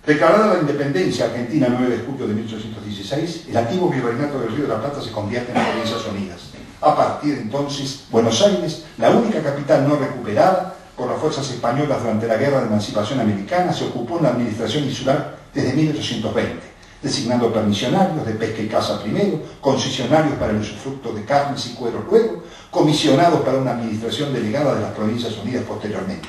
Declarada la independencia argentina el 9 de julio de 1816, el antiguo virreinato del Río de la Plata se convierte en Provincias Unidas. A partir de entonces, Buenos Aires, la única capital no recuperada por las fuerzas españolas durante la Guerra de Emancipación Americana, se ocupó en la administración insular desde 1820, designando permisionarios de pesca y caza primero, concesionarios para el usufructo de carnes y cueros luego, comisionados para una administración delegada de las Provincias Unidas posteriormente.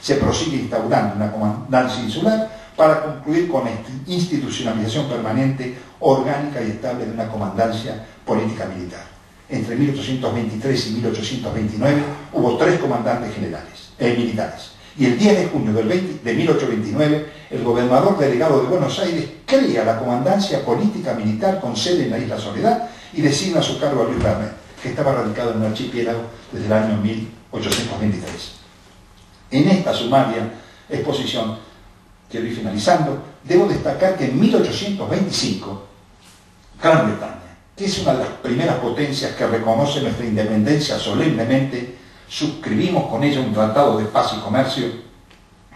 Se prosigue instaurando una comandancia insular para concluir con la institucionalización permanente, orgánica y estable de una comandancia política militar. Entre 1823 y 1829 hubo 3 comandantes militares. Y el 10 de junio de 1829, el gobernador delegado de Buenos Aires crea la comandancia política militar con sede en la Isla Soledad y designa a su cargo a Luis Bernet, que estaba radicado en un archipiélago desde el año 1823. En esta sumaria exposición, quiero ir finalizando, debo destacar que en 1825, Gran Bretaña, que es una de las primeras potencias que reconoce nuestra independencia solemnemente, suscribimos con ella un tratado de paz y comercio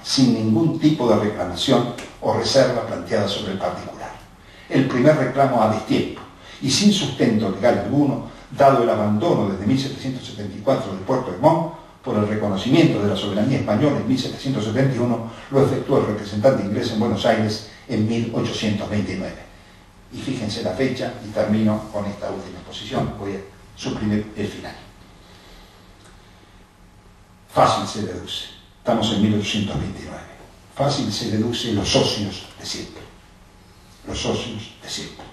sin ningún tipo de reclamación o reserva planteada sobre el particular. El primer reclamo a destiempo y sin sustento legal alguno, dado el abandono desde 1774 del Puerto Egmont, por el reconocimiento de la soberanía española en 1771, lo efectuó el representante inglés en Buenos Aires en 1829. Y fíjense la fecha, y termino con esta última exposición, voy a suprimir el final. Fácil se deduce, estamos en 1829, fácil se deduce los socios de siempre, los socios de siempre.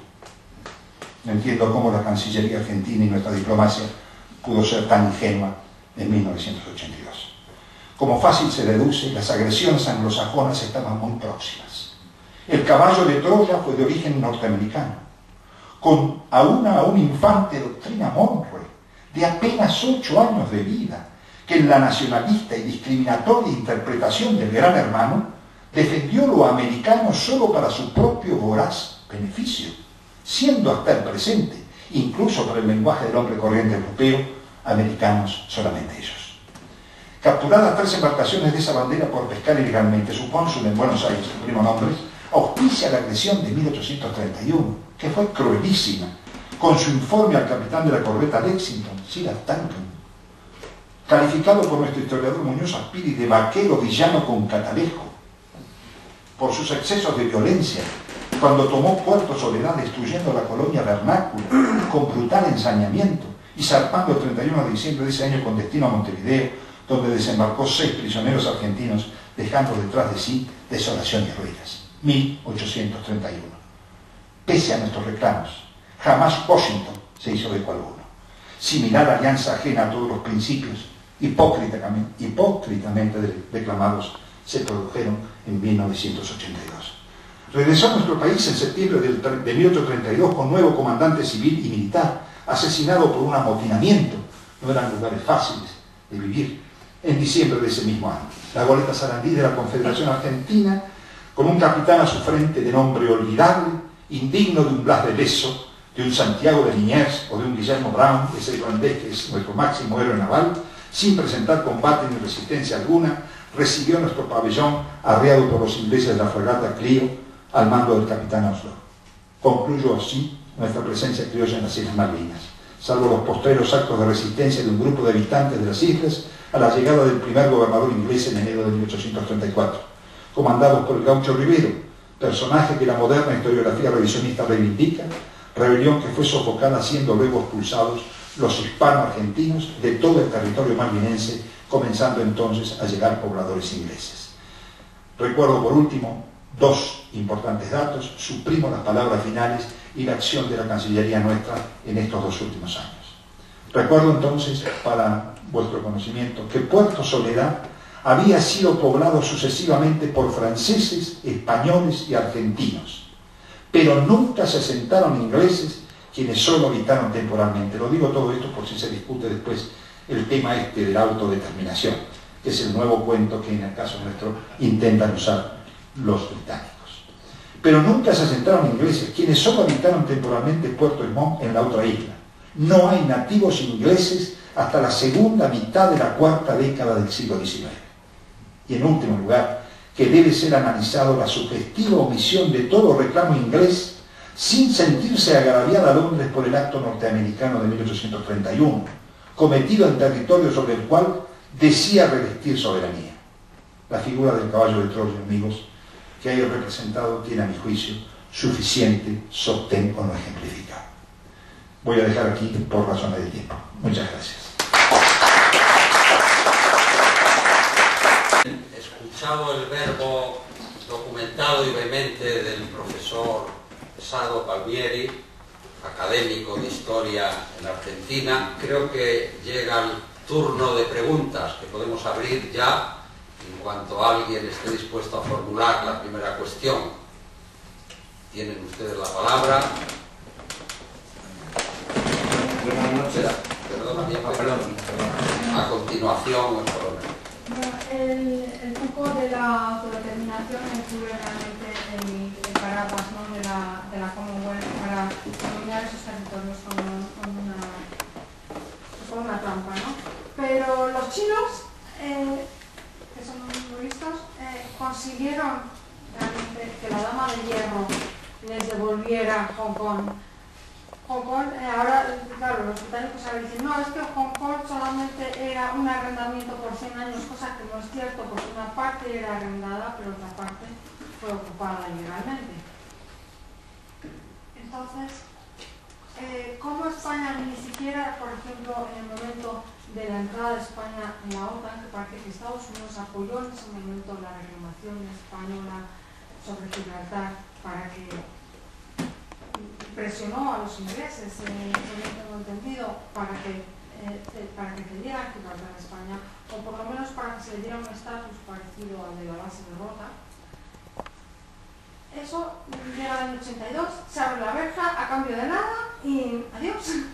No entiendo cómo la Cancillería argentina y nuestra diplomacia pudo ser tan ingenua en 1982. Como fácil se deduce, las agresiones anglosajonas estaban muy próximas. El caballo de Troya fue de origen norteamericano, con a un infante doctrina Monroe, de apenas 8 años de vida, que en la nacionalista y discriminatoria interpretación del Gran Hermano defendió lo americano solo para su propio voraz beneficio, siendo hasta el presente, incluso para el lenguaje del hombre corriente europeo, americanos solamente ellos. Capturadas 3 embarcaciones de esa bandera por pescar ilegalmente, su cónsul en Buenos Aires, su primo nombre, auspicia la agresión de 1831, que fue cruelísima, con su informe al capitán de la corbeta Lexington, Silas Duncan, calificado por nuestro historiador Muñoz Aspiri de vaquero villano con catalejo, por sus excesos de violencia, cuando tomó Puerto Soledad destruyendo la colonia vernácula con brutal ensañamiento y zarpando el 31 de diciembre de ese año con destino a Montevideo, donde desembarcó 6 prisioneros argentinos, dejando detrás de sí desolación y ruinas. 1831. Pese a nuestros reclamos, jamás Washington se hizo eco alguno. Similar alianza ajena a todos los principios hipócritamente declamados se produjeron en 1982. Regresó a nuestro país en septiembre de 1832 con nuevo comandante civil y militar, asesinado por un amotinamiento. No eran lugares fáciles de vivir. En diciembre de ese mismo año, la goleta Sarandí de la Confederación Argentina, con un capitán a su frente de nombre olvidable, indigno de un Blas de Lezo, de un Santiago de Liniers o de un Guillermo Brown, ese irlandés que es nuestro máximo héroe naval, sin presentar combate ni resistencia alguna, recibió nuestro pabellón arreado por los ingleses de la fragata Clio al mando del capitán Oslo. Concluyó así nuestra presencia criolla en las Islas Malvinas, salvo los postreros actos de resistencia de un grupo de habitantes de las islas a la llegada del primer gobernador inglés en enero de 1834, comandados por el gaucho Rivero, personaje que la moderna historiografía revisionista reivindica, rebelión que fue sofocada siendo luego expulsados los hispano-argentinos de todo el territorio malvinense, comenzando entonces a llegar pobladores ingleses. Recuerdo por último 2 importantes datos, suprimo las palabras finales y la acción de la Cancillería nuestra en estos 2 últimos años. Recuerdo entonces, para vuestro conocimiento, que Puerto Soledad había sido poblado sucesivamente por franceses, españoles y argentinos, pero nunca se asentaron ingleses, quienes solo habitaron temporalmente. Lo digo todo esto por si se discute después el tema de la autodeterminación, que es el nuevo cuento que en el caso nuestro intentan usar los británicos. Pero nunca se asentaron ingleses, quienes solo habitaron temporalmente Puerto Montt en la otra isla. No hay nativos ingleses hasta la segunda mitad de la 4ª década del siglo XIX. Y en último lugar, que debe ser analizado la sugestiva omisión de todo reclamo inglés sin sentirse agraviada a Londres por el acto norteamericano de 1831, cometido en territorio sobre el cual decía revestir soberanía. La figura del caballo de Troya, amigos, que hay representado tiene a mi juicio suficiente sostén o no ejemplificado. Voy a dejar aquí por razones de tiempo. Muchas gracias. Escuchado el verbo documentado y vehemente del profesor Sado Palmieri, académico de historia en Argentina, creo que llega el turno de preguntas que podemos abrir ya en cuanto alguien esté dispuesto a formular la primera cuestión. Tienen ustedes la palabra. Buenas noches. Perdón. A continuación, el coronel. El foco de la autodeterminación incluye realmente el paraguas, ¿no?, de la Commonwealth para dominar esos territorios con una trampa, ¿no? Pero los chinos, que son muy listos, consiguieron realmente que la Dama de Hierro les devolviera Hong Kong. Hong Kong, ahora, claro, los británicos ahora dicen, no, es que Hong Kong solamente era un arrendamiento por 100 años, cosa que no es cierto, porque una parte era arrendada, pero otra parte fue ocupada ilegalmente. Entonces, ¿cómo España ni siquiera, por ejemplo, en el momento de la entrada de España en la OTAN, que parece que Estados Unidos apoyó en ese momento la reclamación española sobre Gibraltar para que presionó a los ingleses, tengo entendido, para que cedieran Gibraltar a España, o por lo menos para que se le diera un estatus parecido al de la base de Rota? Eso llega en el 82, se abre la verja a cambio de nada y adiós.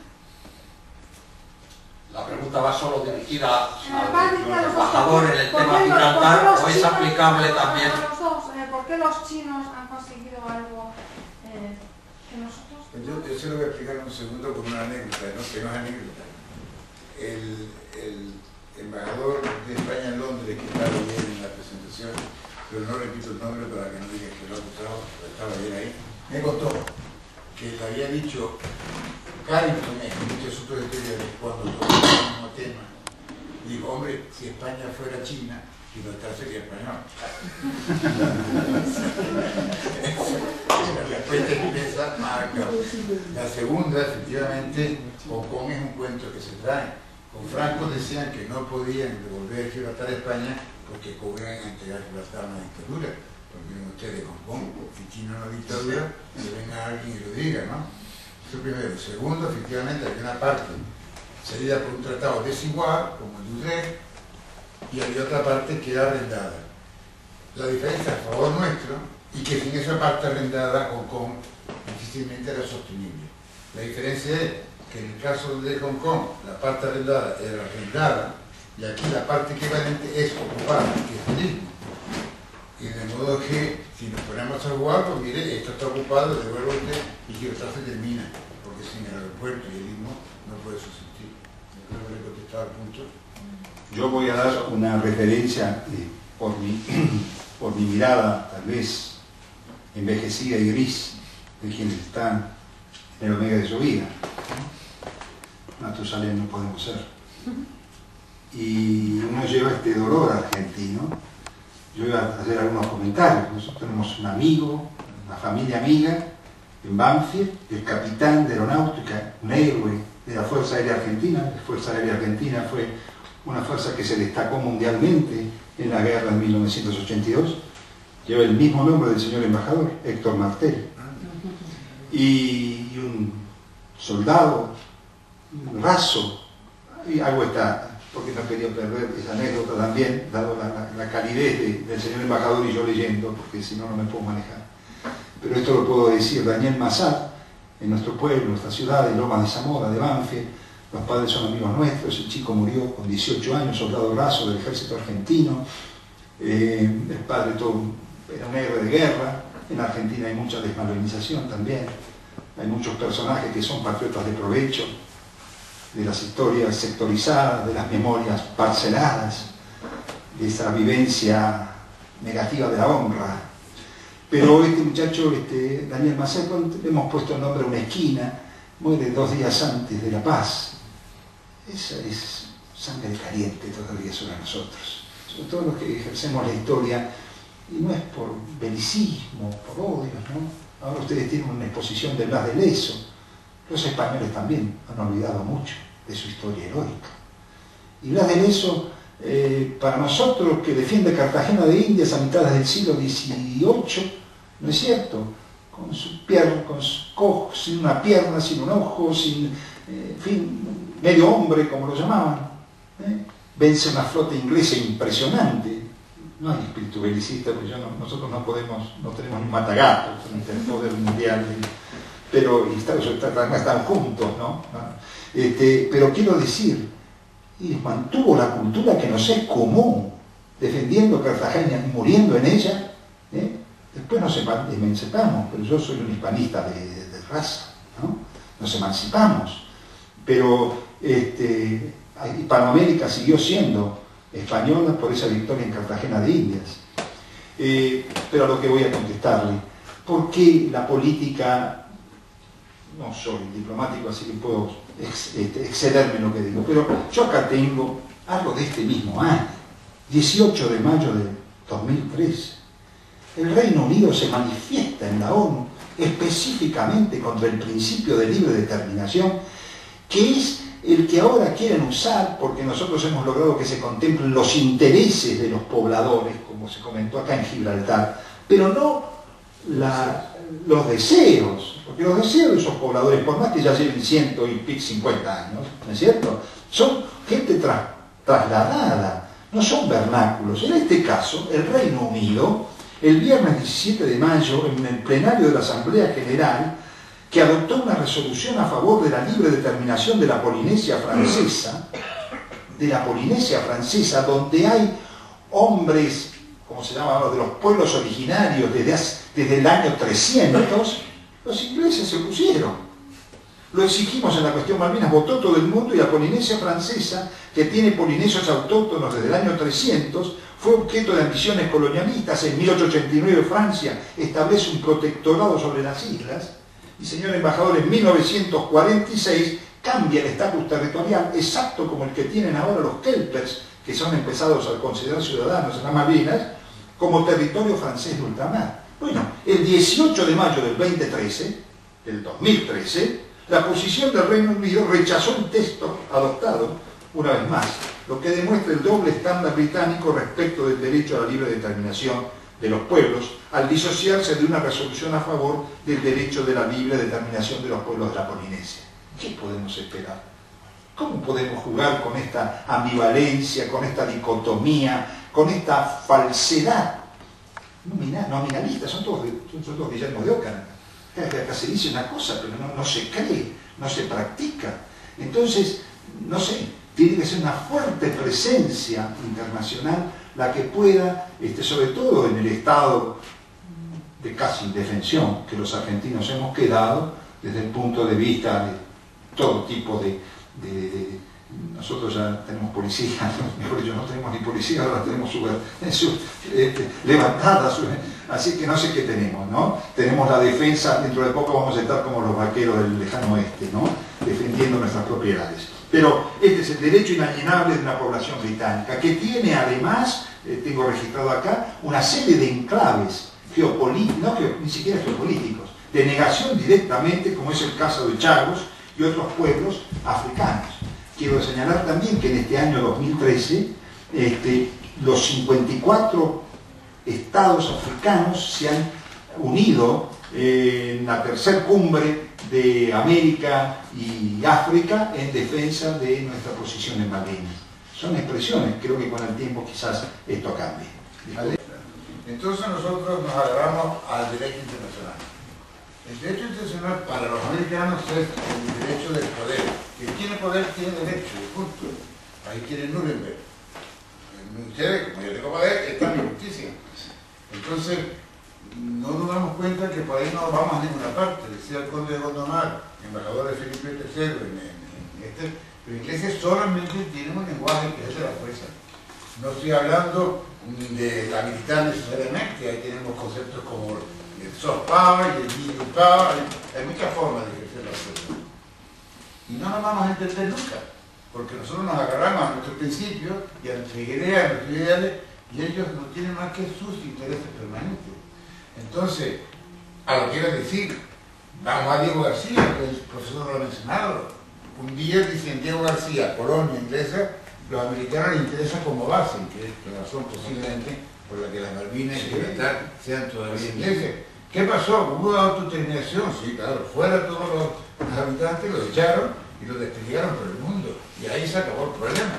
La pregunta va solo dirigida Va dirigida a al los dos. embajador en el ¿Por tema qué Gibraltar, los o es chinos- aplicable también. a los dos, ¿por qué los chinos han conseguido algo que nosotros? Yo se lo voy a explicar en un segundo con una anécdota, ¿no? Que no es anécdota. El embajador de España en Londres, que estaba ayer en la presentación, pero no repito el nombre para que no digan que lo he acusado, pero estaba ayer ahí, me contó que le había dicho Carrington, en muchos otros historiadores, cuando tocó el mismo tema, dijo, hombre, si España fuera China, Gibraltar sería español. La respuesta expresa marca. La segunda, efectivamente, Hong Kong es un cuento que se trae. Con Franco decían que no podían devolver Gibraltar a España porque cobran a entregar Gibraltar a una dictadura. Porque miren ustedes, Hong Kong, si China es una dictadura, que venga alguien y lo diga, ¿no? Eso primero. Segundo, efectivamente, había una parte cedida por un tratado desigual, como el de Utrecht, y había otra parte que era arrendada. La diferencia a favor nuestro, y que sin esa parte arrendada, Hong Kong difícilmente era sostenible. La diferencia es que en el caso de Hong Kong, la parte arrendada era arrendada, y aquí la parte equivalente es ocupada, que es el mismo. Y de modo que, si nos ponemos a jugar, pues mire, esto está ocupado, devuelve usted, y Gibraltar se termina, porque sin el aeropuerto y el mismo no puede subsistir. Creo que le he contestado al punto. Yo voy a dar una referencia por mi mirada, tal vez envejecida y gris, de quienes están en el omega de su vida. Matusalén no podemos ser. Y uno lleva este dolor argentino. Yo iba a hacer algunos comentarios. Nosotros tenemos un amigo, una familia amiga, en Banfield, el capitán de aeronáutica, un héroe de la Fuerza Aérea Argentina. La Fuerza Aérea Argentina fue una fuerza que se destacó mundialmente en la guerra de 1982. Lleva el mismo nombre del señor embajador, Héctor Martel. Y un soldado, un raso, y hago esta, porque no quería perder esa anécdota también, dado la calidez del señor embajador y yo leyendo, porque si no, no me puedo manejar. Pero esto lo puedo decir, Daniel Massad, en nuestro pueblo, en nuestra ciudad, de Lomas de Zamora, de Banfield, los padres son amigos nuestros, el chico murió con 18 años, soldado raso del ejército argentino, el padre todo era un héroe de guerra. En Argentina hay mucha desvalorización también, hay muchos personajes que son patriotas de provecho, de las historias sectorizadas, de las memorias parceladas, de esa vivencia negativa de la honra. Pero este muchacho, Daniel Macedo, le hemos puesto el nombre a una esquina, muere 2 días antes de La Paz. Esa es sangre caliente todavía sobre nosotros, sobre todo los que ejercemos la historia, y no es por belicismo, por odios, ¿no? Ahora ustedes tienen una exposición de Blas de Lezo. Los españoles también han olvidado mucho de su historia heroica. Y Blas de Lezo, para nosotros que defiende Cartagena de Indias a mitad del siglo XVIII, ¿no es cierto? Con su pierna, sin una pierna, sin un ojo, sin, en fin, medio hombre, como lo llamaban. Vence una flota inglesa impresionante. No hay espíritu belicista, porque nosotros no tenemos ni matagatos frente al poder mundial, pero están juntos, ¿no? Pero quiero decir, y mantuvo la cultura que nos es común, defendiendo Cartagena y muriendo en ella. Después nos emancipamos, pero yo soy un hispanista de raza, ¿no? Nos emancipamos, pero Hispanoamérica siguió siendo española por esa victoria en Cartagena de Indias. Pero a lo que voy a contestarle, ¿por qué la política? No soy diplomático, así que puedo excederme en lo que digo, pero yo acá tengo algo de este mismo año, 18 de mayo de 2013. El Reino Unido se manifiesta en la ONU específicamente contra el principio de libre determinación, que es el que ahora quieren usar porque nosotros hemos logrado que se contemplen los intereses de los pobladores, como se comentó acá en Gibraltar, pero no los deseos, porque los deseos de esos pobladores, por más que ya lleven 150 años, ¿no es cierto?, son gente trasladada, no son vernáculos. En este caso, el Reino Unido, el viernes 17 de mayo, en el plenario de la Asamblea General, que adoptó una resolución a favor de la libre determinación de la Polinesia Francesa, donde hay hombres, como se llama, de los pueblos originarios desde el año 300, los ingleses se opusieron. Lo exigimos en la cuestión Malvinas, votó todo el mundo, y la Polinesia Francesa, que tiene polinesios autóctonos desde el año 300, fue objeto de ambiciones colonialistas. En 1889 Francia establece un protectorado sobre las islas, y señor embajador, en 1946 cambia el estatus territorial exacto como el que tienen ahora los kelpers, que son empezados a considerar ciudadanos en las Malvinas, como territorio francés de ultramar. Bueno, el 18 de mayo del 2013, la posición del Reino Unido rechazó el texto adoptado, una vez más, lo que demuestra el doble estándar británico respecto del derecho a la libre determinación de los pueblos, al disociarse de una resolución a favor del derecho de la libre determinación de los pueblos de la Polinesia. ¿Qué podemos esperar? ¿Cómo podemos jugar con esta ambivalencia, con esta dicotomía, con esta falsedad nominalista? Son todos Guillermo de Ockham. Acá se dice una cosa, pero no se cree, no se practica. Entonces, no sé, tiene que ser una fuerte presencia internacional la que pueda, sobre todo en el estado de casi indefensión que los argentinos hemos quedado desde el punto de vista de todo tipo de nosotros ya tenemos policía, mejor dicho, no tenemos ni policía, ahora tenemos levantadas, así que no sé qué tenemos, ¿no? Tenemos la defensa, dentro de poco vamos a estar como los vaqueros del lejano oeste, ¿no? Defendiendo nuestras propiedades. Pero este es el derecho inalienable de una población británica, que tiene además, tengo registrado acá, una serie de enclaves geopolíticos, ni siquiera geopolíticos, de negación directamente, como es el caso de Chagos y otros pueblos africanos. Quiero señalar también que en este año 2013 los 54 estados africanos se han unido en la tercera cumbre de América y África en defensa de nuestra posición en Malvinas. Son expresiones, creo que con el tiempo quizás esto cambie. ¿Vale? Entonces nosotros nos agarramos al derecho internacional. El derecho internacional para los americanos es el derecho del poder. Quien tiene poder tiene derecho, punto. Ahí tiene Nuremberg. Ustedes, como yo tengo poder, está mi justicia. Entonces, no nos damos cuenta que por ahí no vamos a ninguna parte. Decía el conde de Gondomar, embajador de Felipe III, los ingleses solamente tienen un lenguaje que es de la fuerza. No estoy hablando de la militar necesariamente, ahí tenemos conceptos como el soft power y el medium power, hay muchas formas de ejercer la fuerza. Y no nos vamos a entender nunca, porque nosotros nos agarramos a nuestros principios y a nuestras ideas, a nuestros ideales, y ellos no tienen más que sus intereses permanentes. Entonces, a lo que quiero decir, vamos a Diego García, que el profesor lo ha mencionado. Un día dicen Diego García, colonia inglesa, los americanos les interesa como base, que es la razón posiblemente por la que las Malvinas y Gibraltar sean todavía ingleses. ¿Qué pasó? ¿Hubo autodeterminación? Sí, claro, fuera todos los habitantes, los echaron y los desplegaron por el mundo. Y ahí se acabó el problema.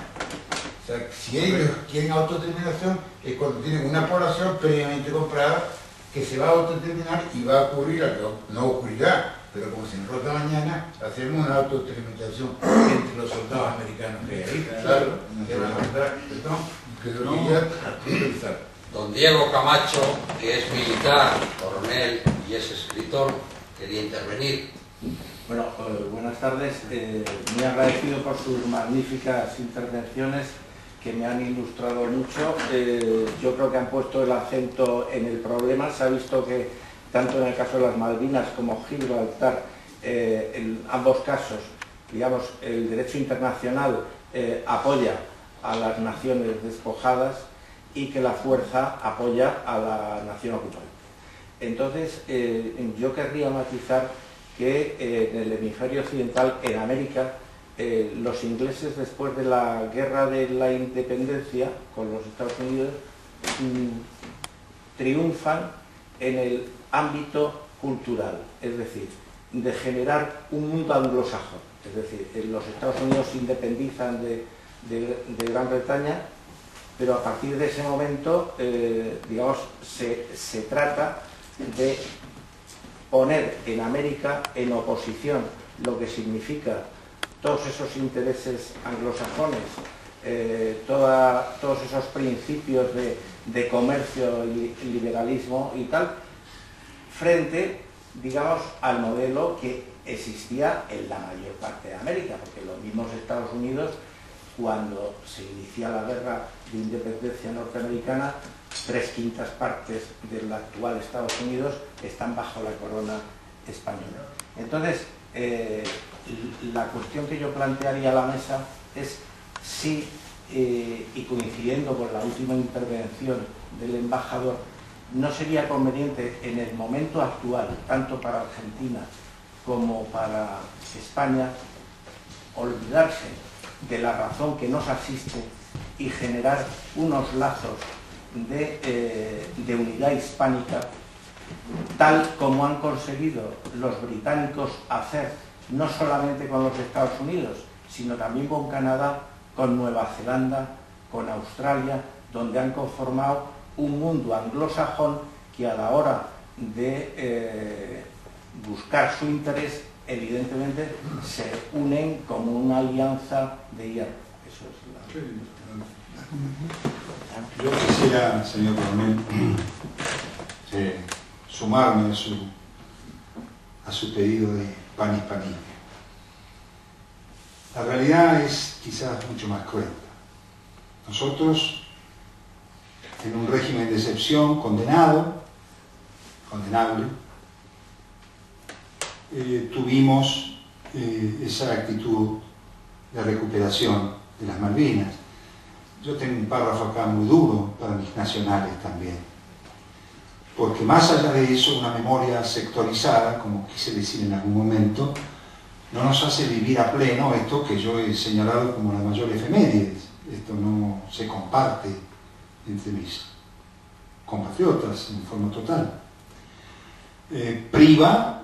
O sea, si ellos quieren autodeterminación, es cuando tienen una población previamente comprada que se va a autodeterminar y va a ocurrir algo. No ocurrirá, pero como se enrota mañana, hacemos una autodeterminación entre los soldados americanos que hay ahí. Claro, que van a mandar, perdón, que debería utilizar. Don Diego Camacho, que es militar, coronel y es escritor, quería intervenir. Bueno, buenas tardes. Muy agradecido por sus magníficas intervenciones que me han ilustrado mucho. Yo creo que han puesto el acento en el problema. Se ha visto que tanto en el caso de las Malvinas como Gibraltar, en ambos casos, digamos, el derecho internacional apoya a las naciones despojadas y que la fuerza apoya a la nación ocupante. Entonces, yo querría matizar que en el hemisferio occidental, en América, los ingleses, después de la guerra de la independencia con los Estados Unidos, triunfan en el ámbito cultural, es decir, de generar un mundo anglosajón. Es decir, los Estados Unidos se independizan de Gran Bretaña, pero a partir de ese momento, digamos, se trata de poner en América en oposición lo que significa todos esos intereses anglosajones, todos esos principios de comercio y liberalismo y tal, frente, digamos, al modelo que existía en la mayor parte de América, porque los mismos Estados Unidos, cuando se inicia la guerra de independencia norteamericana, 3/5 partes del actual Estados Unidos están bajo la corona española. Entonces, la cuestión que yo plantearía a la mesa es si, y coincidiendo con la última intervención del embajador, no sería conveniente en el momento actual, tanto para Argentina como para España, olvidarse de la razón que nos asiste y generar unos lazos de unidad hispánica, tal como han conseguido los británicos hacer, no solamente con los Estados Unidos, sino también con Canadá, con Nueva Zelanda, con Australia, donde han conformado un mundo anglosajón que a la hora de buscar su interés, evidentemente se unen como una alianza de hierro. Eso es Yo quisiera, señor coronel, sumarme a su pedido de panhispanismo. La realidad es quizás mucho más cruenta. Nosotros, en un régimen de excepción condenable, tuvimos esa actitud de recuperación de las Malvinas. Yo tengo un párrafo acá muy duro para mis nacionales también, porque más allá de eso, una memoria sectorizada, como quise decir en algún momento, no nos hace vivir a pleno esto que yo he señalado como la mayor efemérides. Esto no se comparte entre mis compatriotas en forma total. Priva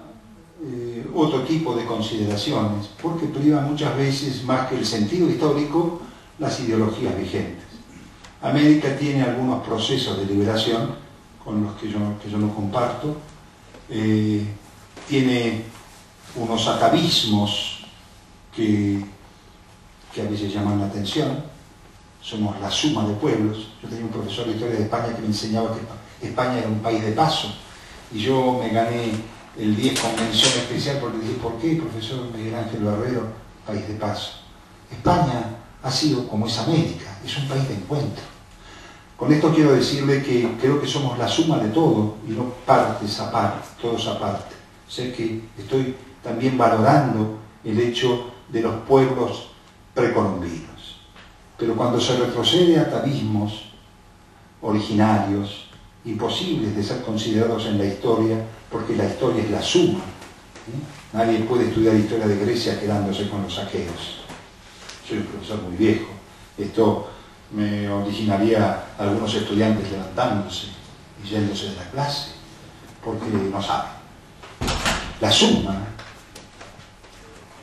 otro tipo de consideraciones, porque priva muchas veces, más que el sentido histórico, las ideologías vigentes. América tiene algunos procesos de liberación con los que yo no comparto, tiene unos atavismos que a veces llaman la atención. Somos la suma de pueblos. Yo tenía un profesor de historia de España que me enseñaba que España era un país de paso, y yo me gané el 10 con mención especial porque dije: ¿por qué, profesor Miguel Ángel Barrero, país de paso? España ha sido como es América, es un país de encuentro. Con esto quiero decirle que creo que somos la suma de todo y no partes aparte, todos aparte. Sé que estoy también valorando el hecho de los pueblos precolombinos. Pero cuando se retrocede a atavismos originarios, imposibles de ser considerados en la historia, porque la historia es la suma. Nadie puede estudiar historia de Grecia quedándose con los aqueos. Soy un profesor muy viejo. Esto me originaría algunos estudiantes levantándose y yéndose de la clase, porque no saben. La suma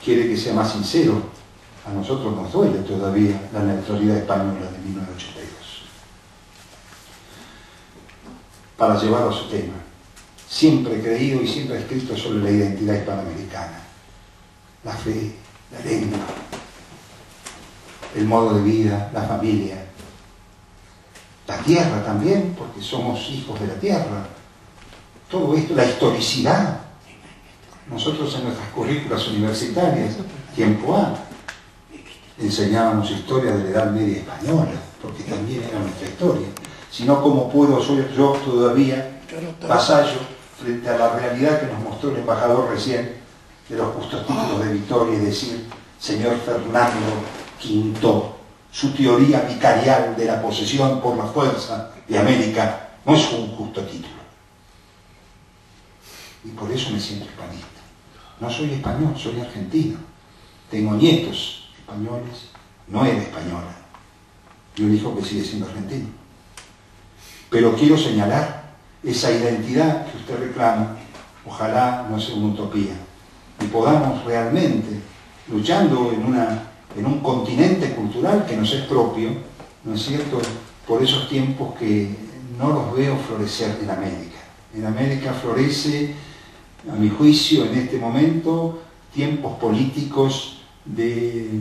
quiere que sea más sincero. A nosotros nos duele todavía la neutralidad española de 1982. Para llevar a su tema, siempre he creído y siempre he escrito sobre la identidad hispanoamericana. La fe, la lengua, el modo de vida, la familia, la tierra también, porque somos hijos de la tierra. Todo esto, la historicidad. Nosotros en nuestras currículas universitarias, tiempo A, enseñábamos historia de la Edad Media española, porque también era nuestra historia. Sino cómo puedo yo todavía, vasallo, frente a la realidad que nos mostró el embajador recién de los justos títulos de Vitoria, y decir: señor Fernando V, su teoría vicarial de la posesión por la fuerza de América no es un justo título. Y por eso me siento hispanista. No soy español, soy argentino. Tengo nietos españoles, no era española, y un hijo que sigue siendo argentino. Pero quiero señalar esa identidad que usted reclama, ojalá no sea una utopía, y podamos realmente, luchando en un continente cultural que nos es propio, ¿no es cierto?, por esos tiempos que no los veo florecer en América. En América florece a mi juicio, en este momento, tiempos políticos de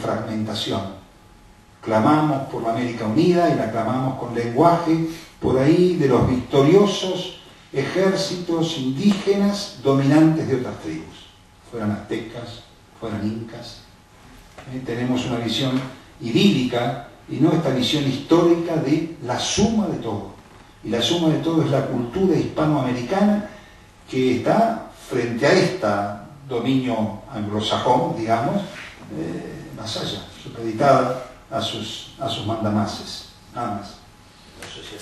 fragmentación. Clamamos por la América Unida y la clamamos con lenguaje por ahí de los victoriosos ejércitos indígenas dominantes de otras tribus, fueran aztecas, fueran incas. Tenemos una visión idílica y no esta visión histórica de la suma de todo. Y la suma de todo es la cultura hispanoamericana que está frente a este dominio anglosajón, digamos, más allá, supeditada a sus mandamases, nada más. No sé si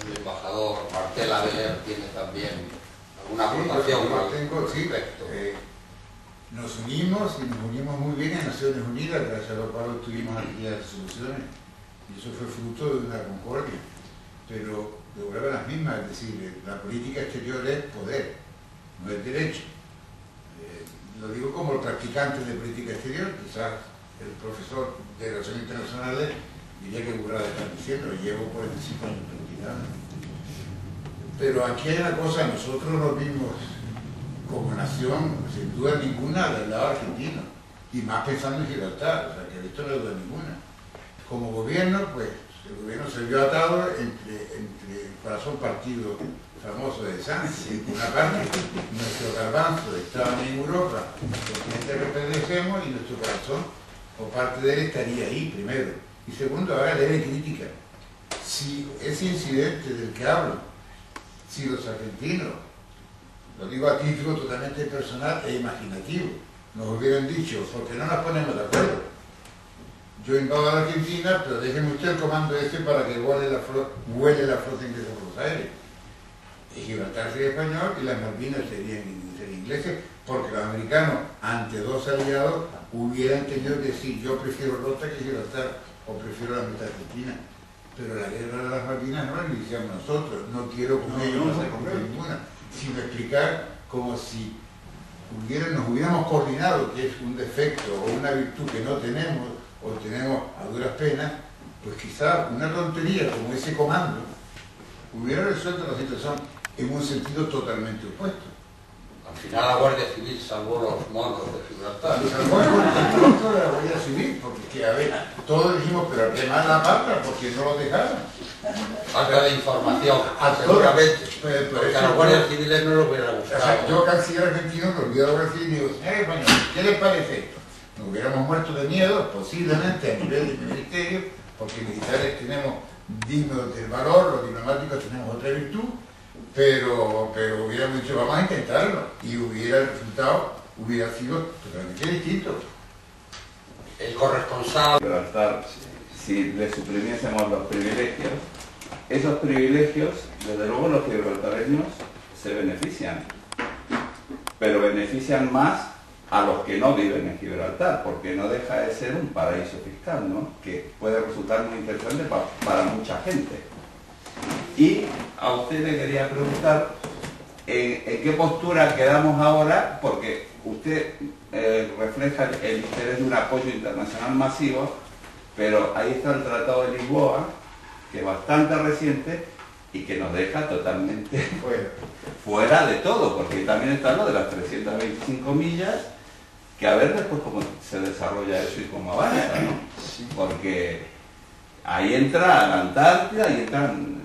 el embajador Martel Abeler tiene también alguna aportación. Sí, nos unimos y nos unimos muy bien en Naciones Unidas, gracias a lo cual obtuvimos aquellas resoluciones, y eso fue fruto de una concordia. Pero devolver las mismas, es decir, la política exterior es poder, no es derecho. Lo digo como practicante de política exterior, quizás el profesor de Relaciones Internacionales diría que burrada están diciendo, llevo 45 años practicando. Pero aquí hay una cosa, nosotros lo vimos como nación, sin duda ninguna, del lado argentino, y más pensando en Gibraltar, o sea que esto no es duda ninguna. Como gobierno, pues, el gobierno se vio atado entre el corazón partido famoso de Sánchez. Por una parte, nuestro garbanzo estaba en Europa, el continente que pertenecemos, y nuestro corazón, o parte de él, estaría ahí, primero. Y segundo, ahora debe crítica. Si ese incidente del que hablo, si los argentinos, lo digo a título totalmente personal e imaginativo, nos hubieran dicho, porque no nos ponemos de acuerdo, yo invado a la Argentina, pero déjeme usted el comando ese para que vuele la flota inglesa por los aires. Y Gibraltar sería español y las Malvinas serían ingleses, porque los americanos, ante dos aliados, hubieran tenido que decir, yo prefiero Rota que Gibraltar, o prefiero la mitad argentina. Pero la guerra de las Malvinas no la iniciamos nosotros, no quiero con ellos pasar con ninguna, sino explicar como si nos hubiéramos coordinado, que es un defecto o una virtud que no tenemos, o tenemos a duras penas, pues quizá una tontería como ese comando hubiera resuelto la situación en un sentido totalmente opuesto. Al final la Guardia Civil salvó los monos de Gibraltar. Salvó el control de la Guardia Civil, porque a ver, todos dijimos, pero qué mala pata, porque no lo dejaron. Falta de información, seguramente. Porque a los guardias civiles no lo hubiera gustado. O sea, yo, canciller argentino, me olvido de la Guardia Civil y digo, español, ¿qué les parece esto? Nos hubiéramos muerto de miedo, posiblemente a nivel de ministerio, porque militares tenemos dignos del valor, los diplomáticos tenemos otra virtud, pero hubiéramos dicho, vamos a intentarlo, y el resultado hubiera sido totalmente distinto. El corresponsal... Gibraltar, si le suprimiésemos los privilegios, esos privilegios, desde luego los gibraltareños se benefician, pero benefician más a los que no viven en Gibraltar, porque no deja de ser un paraíso fiscal, ¿no? Que puede resultar muy interesante para mucha gente. Y a usted le quería preguntar en qué postura quedamos ahora, porque usted refleja el interés de un apoyo internacional masivo, pero ahí está el Tratado de Lisboa, que es bastante reciente y que nos deja totalmente fuera de todo, porque también está lo de las 325 millas, que a ver después cómo se desarrolla eso y cómo avanza, ¿no? Porque ahí entra la Antártida y entran...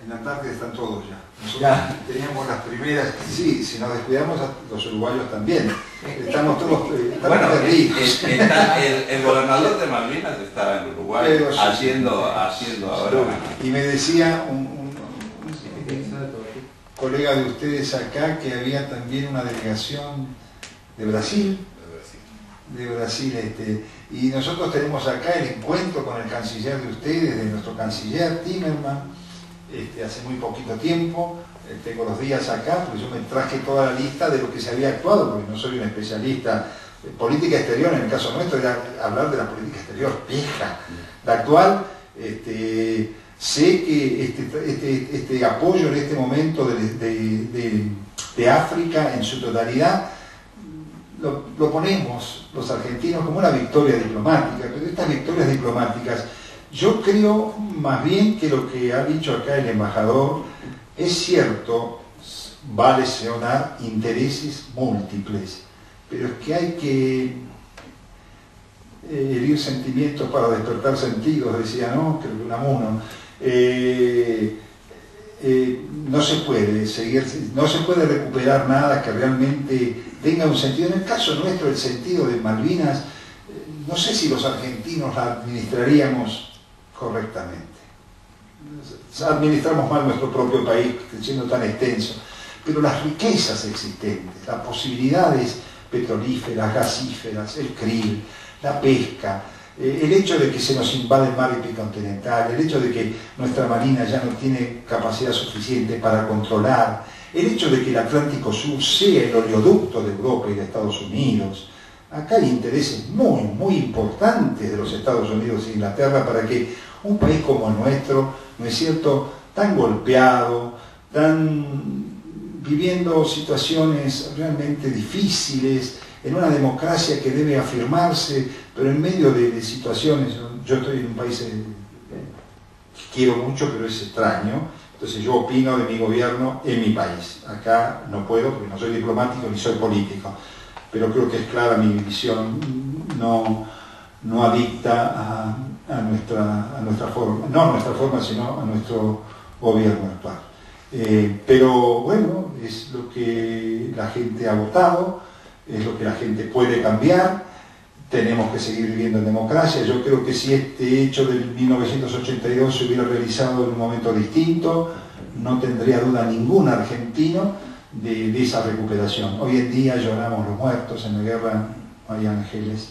En la Antártida están todos ya. Nosotros teníamos las primeras, sí, si nos descuidamos los uruguayos también. Estamos todos bueno, perdidos. El gobernador de Malvinas está en Uruguay haciendo ahora. Y me decía un colega de ustedes acá que había también una delegación de Brasil. Y nosotros tenemos acá el encuentro con el canciller de ustedes, de nuestro canciller Timmerman, hace muy poquito tiempo. Tengo los días acá, porque yo me traje toda la lista de lo que se había actuado, porque no soy un especialista en política exterior. En el caso nuestro era hablar de la política exterior vieja. La actual, sé que este apoyo en este momento de África en su totalidad lo ponemos los argentinos como una victoria diplomática, pero estas victorias diplomáticas, yo creo más bien que lo que ha dicho acá el embajador, Es cierto, va a lesionar intereses múltiples, pero es que hay que herir sentimientos para despertar sentidos, decía, ¿no? Creo que Unamuno. No se puede seguir, no se puede recuperar nada que realmente tenga un sentido. En el caso nuestro, el sentido de Malvinas, no sé si los argentinos la administraríamos correctamente. Administramos mal nuestro propio país, siendo tan extenso, pero las riquezas existentes, las posibilidades petrolíferas, gasíferas, el krill, la pesca, el hecho de que se nos invade el mar epicontinental, el hecho de que nuestra marina ya no tiene capacidad suficiente para controlar, el hecho de que el Atlántico Sur sea el oleoducto de Europa y de Estados Unidos. Acá hay intereses muy, muy importantes de los Estados Unidos e Inglaterra para que un país como el nuestro, ¿no es cierto?, tan golpeado, viviendo situaciones realmente difíciles, en una democracia que debe afirmarse, pero en medio de situaciones. Yo estoy en un país que quiero mucho, pero es extraño, entonces yo opino de mi gobierno en mi país. Acá no puedo porque no soy diplomático ni soy político, pero creo que es clara mi visión, no adicta a nuestra forma, no a nuestra forma, sino a nuestro gobierno actual. Pero bueno, es lo que la gente ha votado, es lo que la gente puede cambiar. Tenemos que seguir viviendo en democracia. Yo creo que si este hecho del 1982 se hubiera realizado en un momento distinto, no tendría duda ningún argentino de esa recuperación. Hoy en día lloramos los muertos, en la guerra no hay ángeles,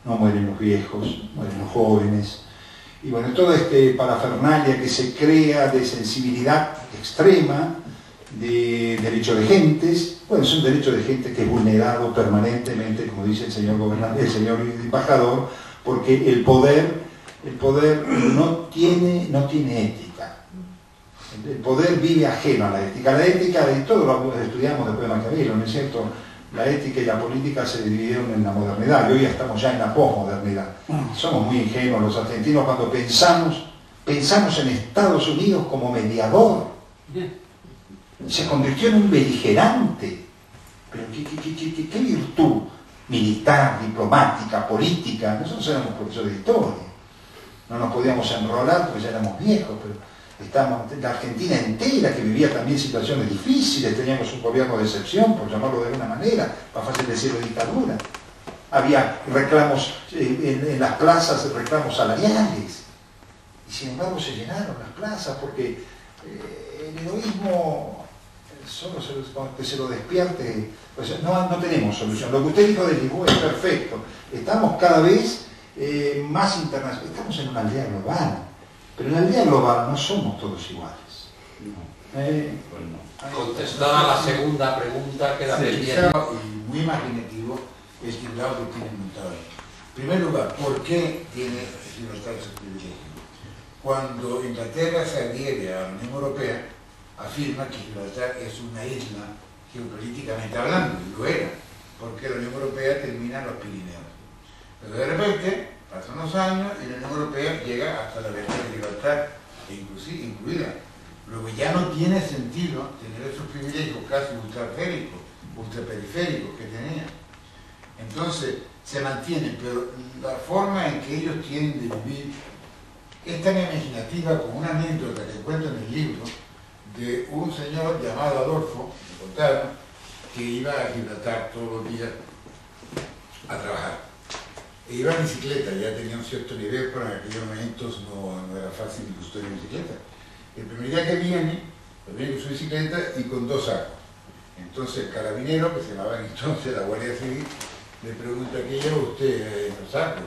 no mueren los viejos, mueren los jóvenes. Y bueno, toda parafernalia que se crea de sensibilidad extrema, de derecho de gentes, bueno, es un derecho de gente que es vulnerado permanentemente, como dice el señor embajador, porque el poder no tiene ética. El poder vive ajeno a la ética. La ética, de todo lo estudiamos después de Maquiavelo, ¿no es cierto? La ética y la política se dividieron en la modernidad y hoy estamos ya en la posmodernidad. Somos muy ingenuos los argentinos cuando pensamos en Estados Unidos como mediador. Se convirtió en un beligerante. Pero ¿qué virtud militar, diplomática, política? Nosotros éramos profesores de historia. No nos podíamos enrolar porque ya éramos viejos, pero estábamos la Argentina entera que vivía también situaciones difíciles, teníamos un gobierno de excepción, por llamarlo de alguna manera, más fácil decirlo dictadura. Había reclamos en las plazas, reclamos salariales. Y sin embargo se llenaron las plazas porque el heroísmo solo que se lo despierte, pues no tenemos solución. Lo que usted dijo de Lisboa es perfecto. Estamos cada vez más internacionales, estamos en una aldea global, pero en la aldea global no somos todos iguales. Contestada la segunda pregunta, queda pendiente. Y muy imaginativo es que el lado que tiene montado. En primer lugar, ¿por qué tiene Gibraltar ese privilegio? Cuando Inglaterra se adhiere a la Unión Europea, afirma que Gibraltar es una isla geopolíticamente hablando, y lo era, porque la Unión Europea termina en los Pirineos. Pero de repente, pasan los años y la Unión Europea llega hasta la región de Gibraltar, incluida. Luego ya no tiene sentido tener esos privilegios casi ultraperiféricos que tenía. Entonces, se mantienen, pero la forma en que ellos tienen de vivir es tan imaginativa como una anécdota que cuento en el libro de un señor llamado Adolfo, me contaron, que iba a Gibraltar todos los días a trabajar. E iba en bicicleta, ya tenía un cierto nivel, pero en aquellos momentos no era fácil custodiar bicicleta. El primer día que viene con su bicicleta y con 2 sacos. Entonces el carabinero, que se llamaba entonces la Guardia Civil, le pregunta: ¿qué lleva usted en los sacos?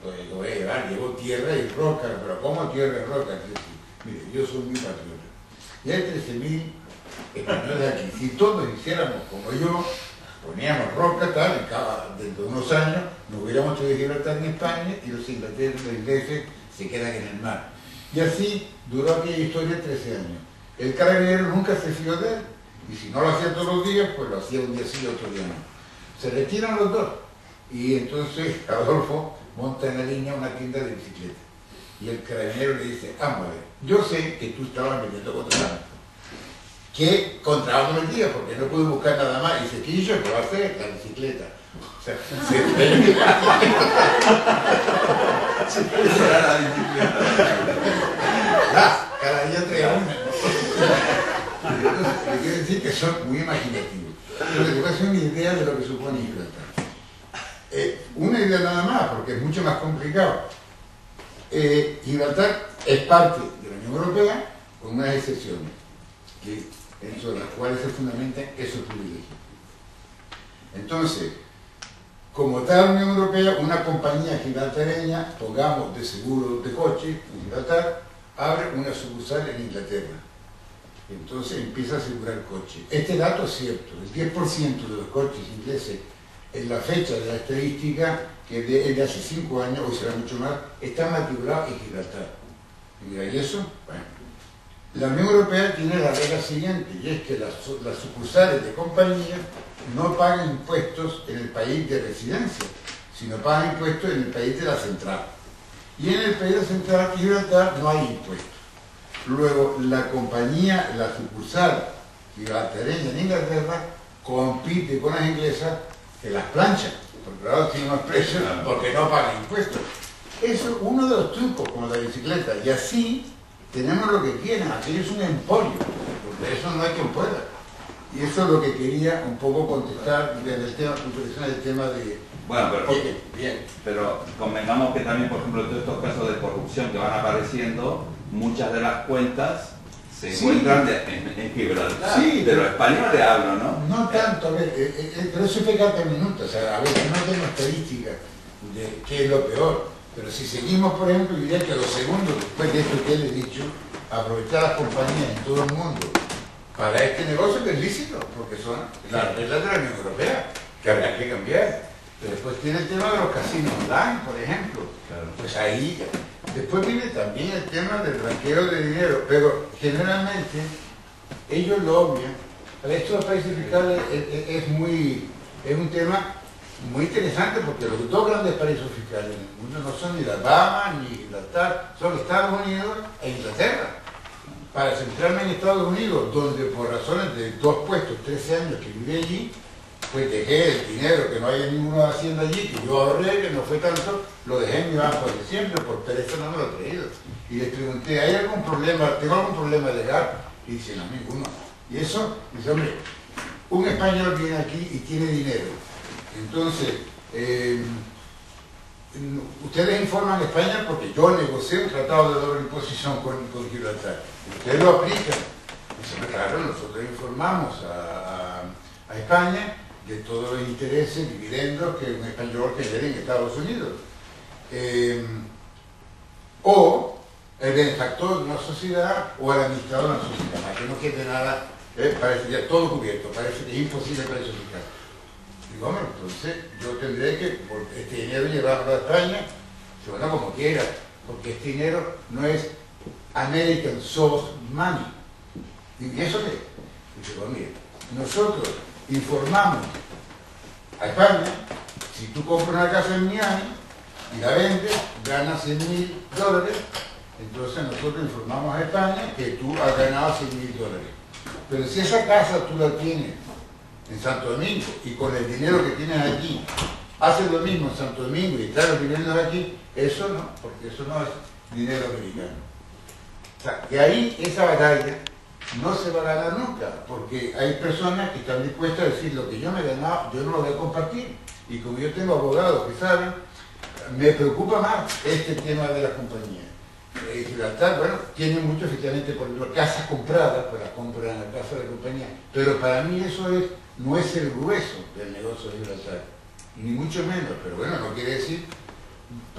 Pues digo, llevo tierra y roca. ¿Pero cómo tierra y roca? Mire, yo soy muy patriota. Y hay 13.000 españoles aquí. Si todos hiciéramos como yo, poníamos roca, tal, dentro de unos años nos hubiéramos hecho de Gibraltar en España y los ingleses se quedan en el mar. Y así duró aquella historia 13 años. El carabinero nunca se fió de él. Y si no lo hacía todos los días, pues lo hacía un día sí y otro día no. Se retiran los dos. Y entonces Adolfo monta en la línea una tienda de bicicletas. Y el carabinero le dice: vamos a ver, yo sé que tú estabas metiendo contrabando. que contrabando mentira, porque no pude buscar nada más, y cepillo, ¿qué va a hacer? La bicicleta. O sea, se Será la bicicleta. cada día trae una. Entonces, le quiero decir que son muy imaginativos. Pero les voy a hacer una idea de lo que supone Gibraltar. Una idea nada más, porque es mucho más complicado. Gibraltar es parte de la Unión Europea, con unas excepciones, sobre las cuales se fundamentan esos privilegios. Entonces, como tal Unión Europea, una compañía gibraltareña, pongamos de seguro de coche en Gibraltar, abre una sucursal en Inglaterra. Entonces empieza a asegurar coches. Este dato es cierto, el 10% de los coches ingleses en la fecha de la estadística, que es de hace 5 años, o será mucho más, están matriculados en Gibraltar. Y mira, ¿y eso? Bueno, la Unión Europea tiene la regla siguiente, y es que las sucursales de compañías no pagan impuestos en el país de residencia, sino pagan impuestos en el país de la central. Y en el país de la central, Gibraltar, no hay impuestos. Luego, la compañía, la sucursal gibraltareña en Inglaterra, compite con las inglesas que las planchan, porque claro, tienen más precios porque no pagan impuestos. Eso es uno de los trucos, como la bicicleta, y así tenemos lo que quieren, aquello es un emporio, porque eso no hay quien pueda. Y eso es lo que quería un poco contestar desde el tema de... Bueno, pero, okay, bien. Pero convengamos que también, por ejemplo, en todos estos casos de corrupción que van apareciendo, muchas de las cuentas se encuentran en Gibraltar. Sí, de los españoles hablo, ¿no? No tanto, a ver, pero eso es pegarte minutos, o sea, a ver, no tengo estadísticas de qué es lo peor, pero si seguimos, por ejemplo, diría que los segundos, después de esto que les he dicho, aprovechar las compañías en todo el mundo para este negocio que es lícito, porque son las reglas de la Unión Europea, que habrá que cambiar. Pero después tiene el tema de los casinos online, por ejemplo. Claro. Pues ahí, después viene también el tema del blanqueo de dinero, pero generalmente ellos lo obvian. Esto de los países fiscales es un tema muy interesante porque los dos grandes paraísos fiscales en el mundo no son ni las Bahamas ni Gibraltar, son Estados Unidos e Inglaterra. Para centrarme en Estados Unidos, donde por razones de 2 puestos, 13 años que viví allí, pues dejé el dinero que no haya ninguna hacienda allí, que yo ahorré, que no fue tanto, lo dejé en mi banco de siempre, por pereza no me lo he traído. Y les pregunté, ¿hay algún problema, tengo algún problema legal? Y dicen, no, ninguno. Y eso, dice, hombre, un español viene aquí y tiene dinero. Entonces, ustedes informan a España porque yo negocié un tratado de doble imposición con Gibraltar. Ustedes lo aplican. Dicen, claro, nosotros informamos a España de todos los intereses, dividendos que un español genera en Estados Unidos. O el benefactor de una sociedad o el administrador de una sociedad, para que no quede nada, parece ya todo cubierto, parece que es imposible para eso fiscal. Digo, hombre, entonces yo tendré que, por este dinero, llevarlo a España, bueno, como quiera, porque este dinero no es American Source Money. ¿Y eso qué? Dice, bueno, mira, nosotros informamos a España, si tú compras una casa en Miami y la vendes, ganas $100.000, entonces nosotros informamos a España que tú has ganado $100.000. Pero si esa casa tú la tienes en Santo Domingo y con el dinero que tienes aquí haces lo mismo en Santo Domingo y traes los dividendos aquí, eso no, porque eso no es dinero americano. O sea, que ahí esa batalla no se va a ganar nunca, porque hay personas que están dispuestas a decir lo que yo me he ganado, yo no lo voy a compartir. Y como yo tengo abogados que saben, me preocupa más este tema de las compañías. Gibraltar, bueno, tiene mucho efectivamente, por ejemplo, casas compradas, pues las compran en la casa de la compañía, pero para mí eso no es el grueso del negocio de Gibraltar, ni mucho menos, pero bueno, no quiere decir,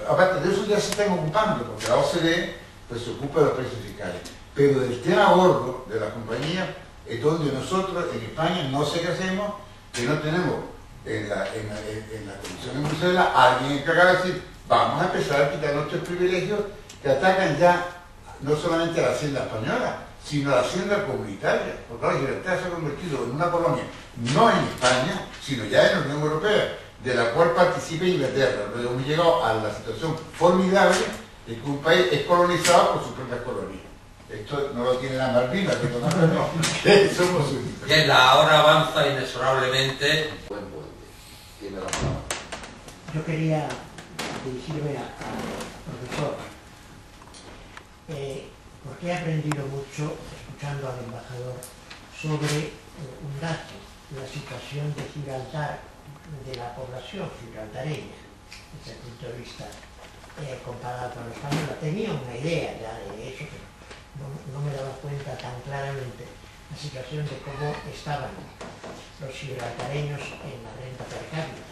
aparte de eso ya se están ocupando, porque la OCDE pues se ocupa de los precios fiscales. Pero del tema gordo de la compañía es donde nosotros en España no sé qué hacemos, que no tenemos en la Comisión de Bruselas alguien encargado de decir, vamos a empezar a quitar nuestros privilegios que atacan ya no solamente a la hacienda española, sino a la hacienda comunitaria. Porque ahora Gibraltar se ha convertido en una colonia, no en España, sino ya en la Unión Europea, de la cual participa Inglaterra. Pero hemos llegado a la situación formidable de que un país es colonizado por sus propias colonias. Esto no lo tiene la Malvinas, pero no, que somos únicos. Bien, la hora avanza inexorablemente. Buen puente. Tiene la palabra. Yo quería dirigirme al profesor, porque he aprendido mucho, escuchando al embajador, sobre un dato, la situación de Gibraltar, de la población gibraltareña, desde el punto de vista comparado con la española. Tenía una idea ya de eso, pero no me daba cuenta tan claramente la situación de cómo estaban los gibraltareños en la renta per cápita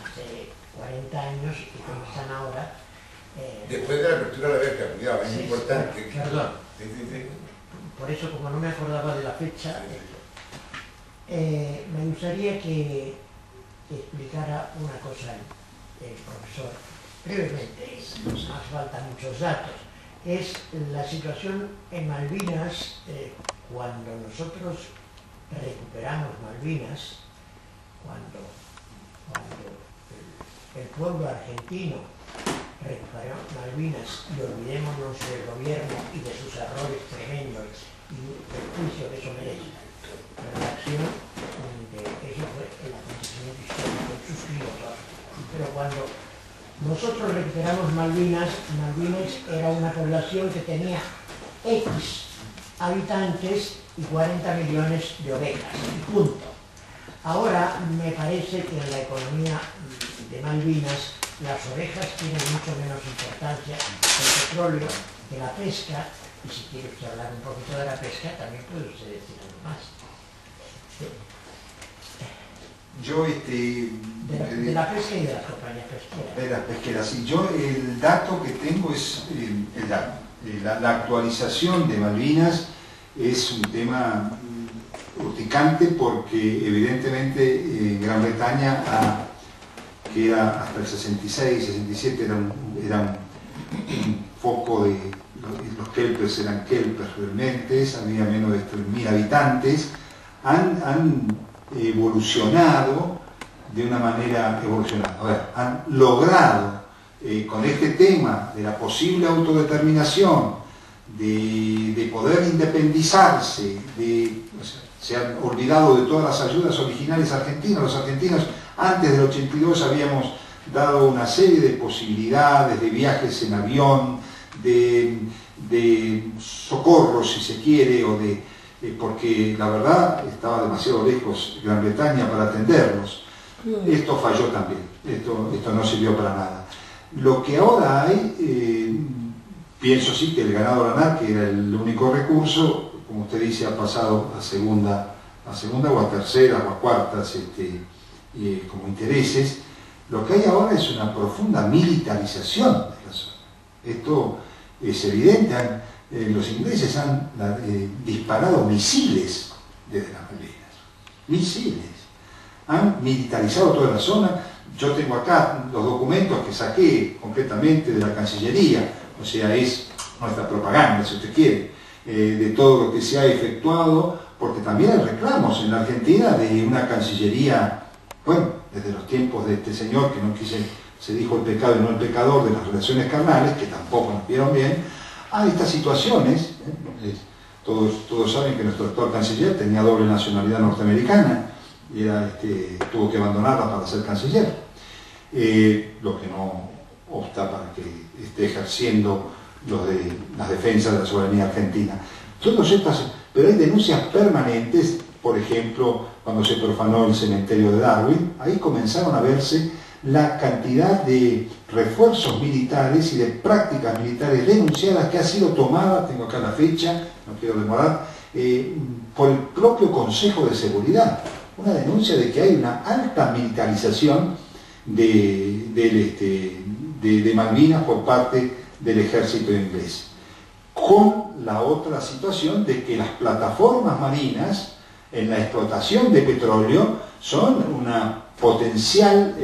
hace 40 años y cómo están ahora. Después de la apertura de la beca, cuidado, es sí, importante. Perdón. Sí. Por eso, como no me acordaba de la fecha, me gustaría que explicara una cosa el profesor, brevemente, no hace falta muchos datos. Es la situación en Malvinas, cuando nosotros recuperamos Malvinas, cuando el pueblo argentino recuperó Malvinas y olvidémonos del gobierno y de sus errores tremendos y del juicio que eso merece. La reacción de eso fue el acontecimiento histórico, suscribo todo. Pero cuando nosotros recuperamos Malvinas, Malvinas era una población que tenía X habitantes y 40 millones de ovejas, y punto. Ahora me parece que en la economía de Malvinas las ovejas tienen mucho menos importancia que el petróleo, que la pesca, y si quiere usted hablar un poquito de la pesca, también puede usted decir algo más. Yo, de la pesca y de las compañías pesqueras. De las pesqueras, y yo el dato que tengo es el dato. La actualización de Malvinas es un tema urticante porque evidentemente Gran Bretaña, que era hasta el 66, 67, era un foco de... Los kelpers eran kelpers realmente, había menos de 3.000 habitantes, han evolucionado de una manera han logrado con este tema de la posible autodeterminación, de poder independizarse, se han olvidado de todas las ayudas originales argentinas. Los argentinos antes del 82 habíamos dado una serie de posibilidades de viajes en avión, de socorro si se quiere, porque la verdad estaba demasiado lejos Gran Bretaña para atenderlos. Esto falló también, esto no sirvió para nada. Lo que ahora hay, pienso sí que el ganado lanar, que era el único recurso, como usted dice, ha pasado a segunda o a tercera o a cuartas como intereses. Lo que hay ahora es una profunda militarización de la zona. Esto es evidente. Los ingleses han disparado misiles desde las Malvinas. Misiles. Han militarizado toda la zona. Yo tengo acá los documentos que saqué concretamente de la Cancillería, o sea, es nuestra propaganda, si usted quiere, de todo lo que se ha efectuado, porque también hay reclamos en la Argentina de una Cancillería, bueno, desde los tiempos de este señor que no se dijo el pecado y no el pecador de las relaciones carnales, que tampoco nos vieron bien. Hay estas situaciones, todos saben que nuestro actual canciller tenía doble nacionalidad norteamericana y tuvo que abandonarla para ser canciller, lo que no obsta para que esté ejerciendo las defensas de la soberanía argentina. Pero hay denuncias permanentes, por ejemplo, cuando se profanó el cementerio de Darwin, ahí comenzaron a verse la cantidad de refuerzos militares y de prácticas militares denunciadas que ha sido tomada, tengo acá la fecha, no quiero demorar, por el propio Consejo de Seguridad. Una denuncia de que hay una alta militarización de Malvinas por parte del ejército inglés. Con la otra situación de que las plataformas marinas en la explotación de petróleo son una potencial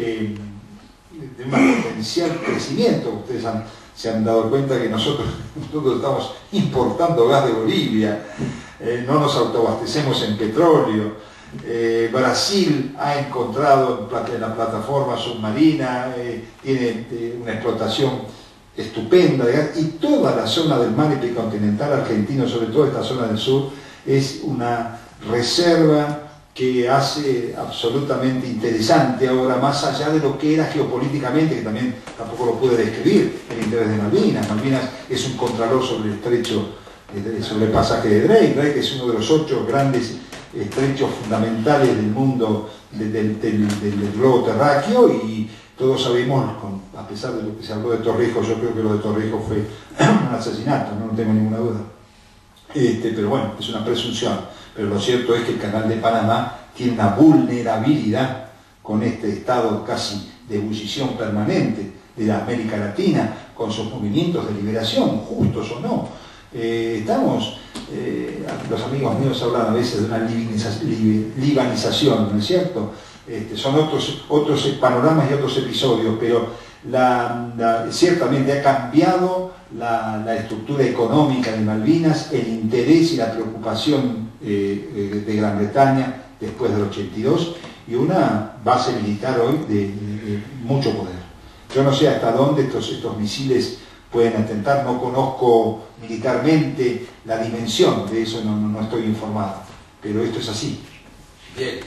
crecimiento. Ustedes se han dado cuenta que nosotros estamos importando gas de Bolivia, no nos autoabastecemos en petróleo. Brasil ha encontrado en la plataforma submarina, tiene una explotación estupenda, y toda la zona del mar epicontinental argentino, sobre todo esta zona del sur, es una reserva que hace absolutamente interesante ahora, más allá de lo que era geopolíticamente, que también tampoco lo pude describir, el interés de Malvinas. Malvinas es un contralor sobre el estrecho, sobre el pasaje de Drake. Drake es uno de los 8 grandes estrechos fundamentales del mundo, del globo terráqueo, y todos sabemos, a pesar de lo que se habló de Torrijos, yo creo que lo de Torrijos fue un asesinato, no tengo ninguna duda. Pero bueno, es una presunción. Pero lo cierto es que el Canal de Panamá tiene una vulnerabilidad con este estado casi de ebullición permanente de la América Latina, con sus movimientos de liberación, justos o no. Los amigos míos hablan a veces de una libanización, ¿no es cierto? Son otros panoramas y otros episodios, pero ciertamente ha cambiado la estructura económica de Malvinas, el interés y la preocupación de Gran Bretaña después del 82, y una base militar hoy de mucho poder. Yo no sé hasta dónde estos misiles pueden atentar, no conozco militarmente la dimensión de eso, no estoy informado, pero esto es así. Bien,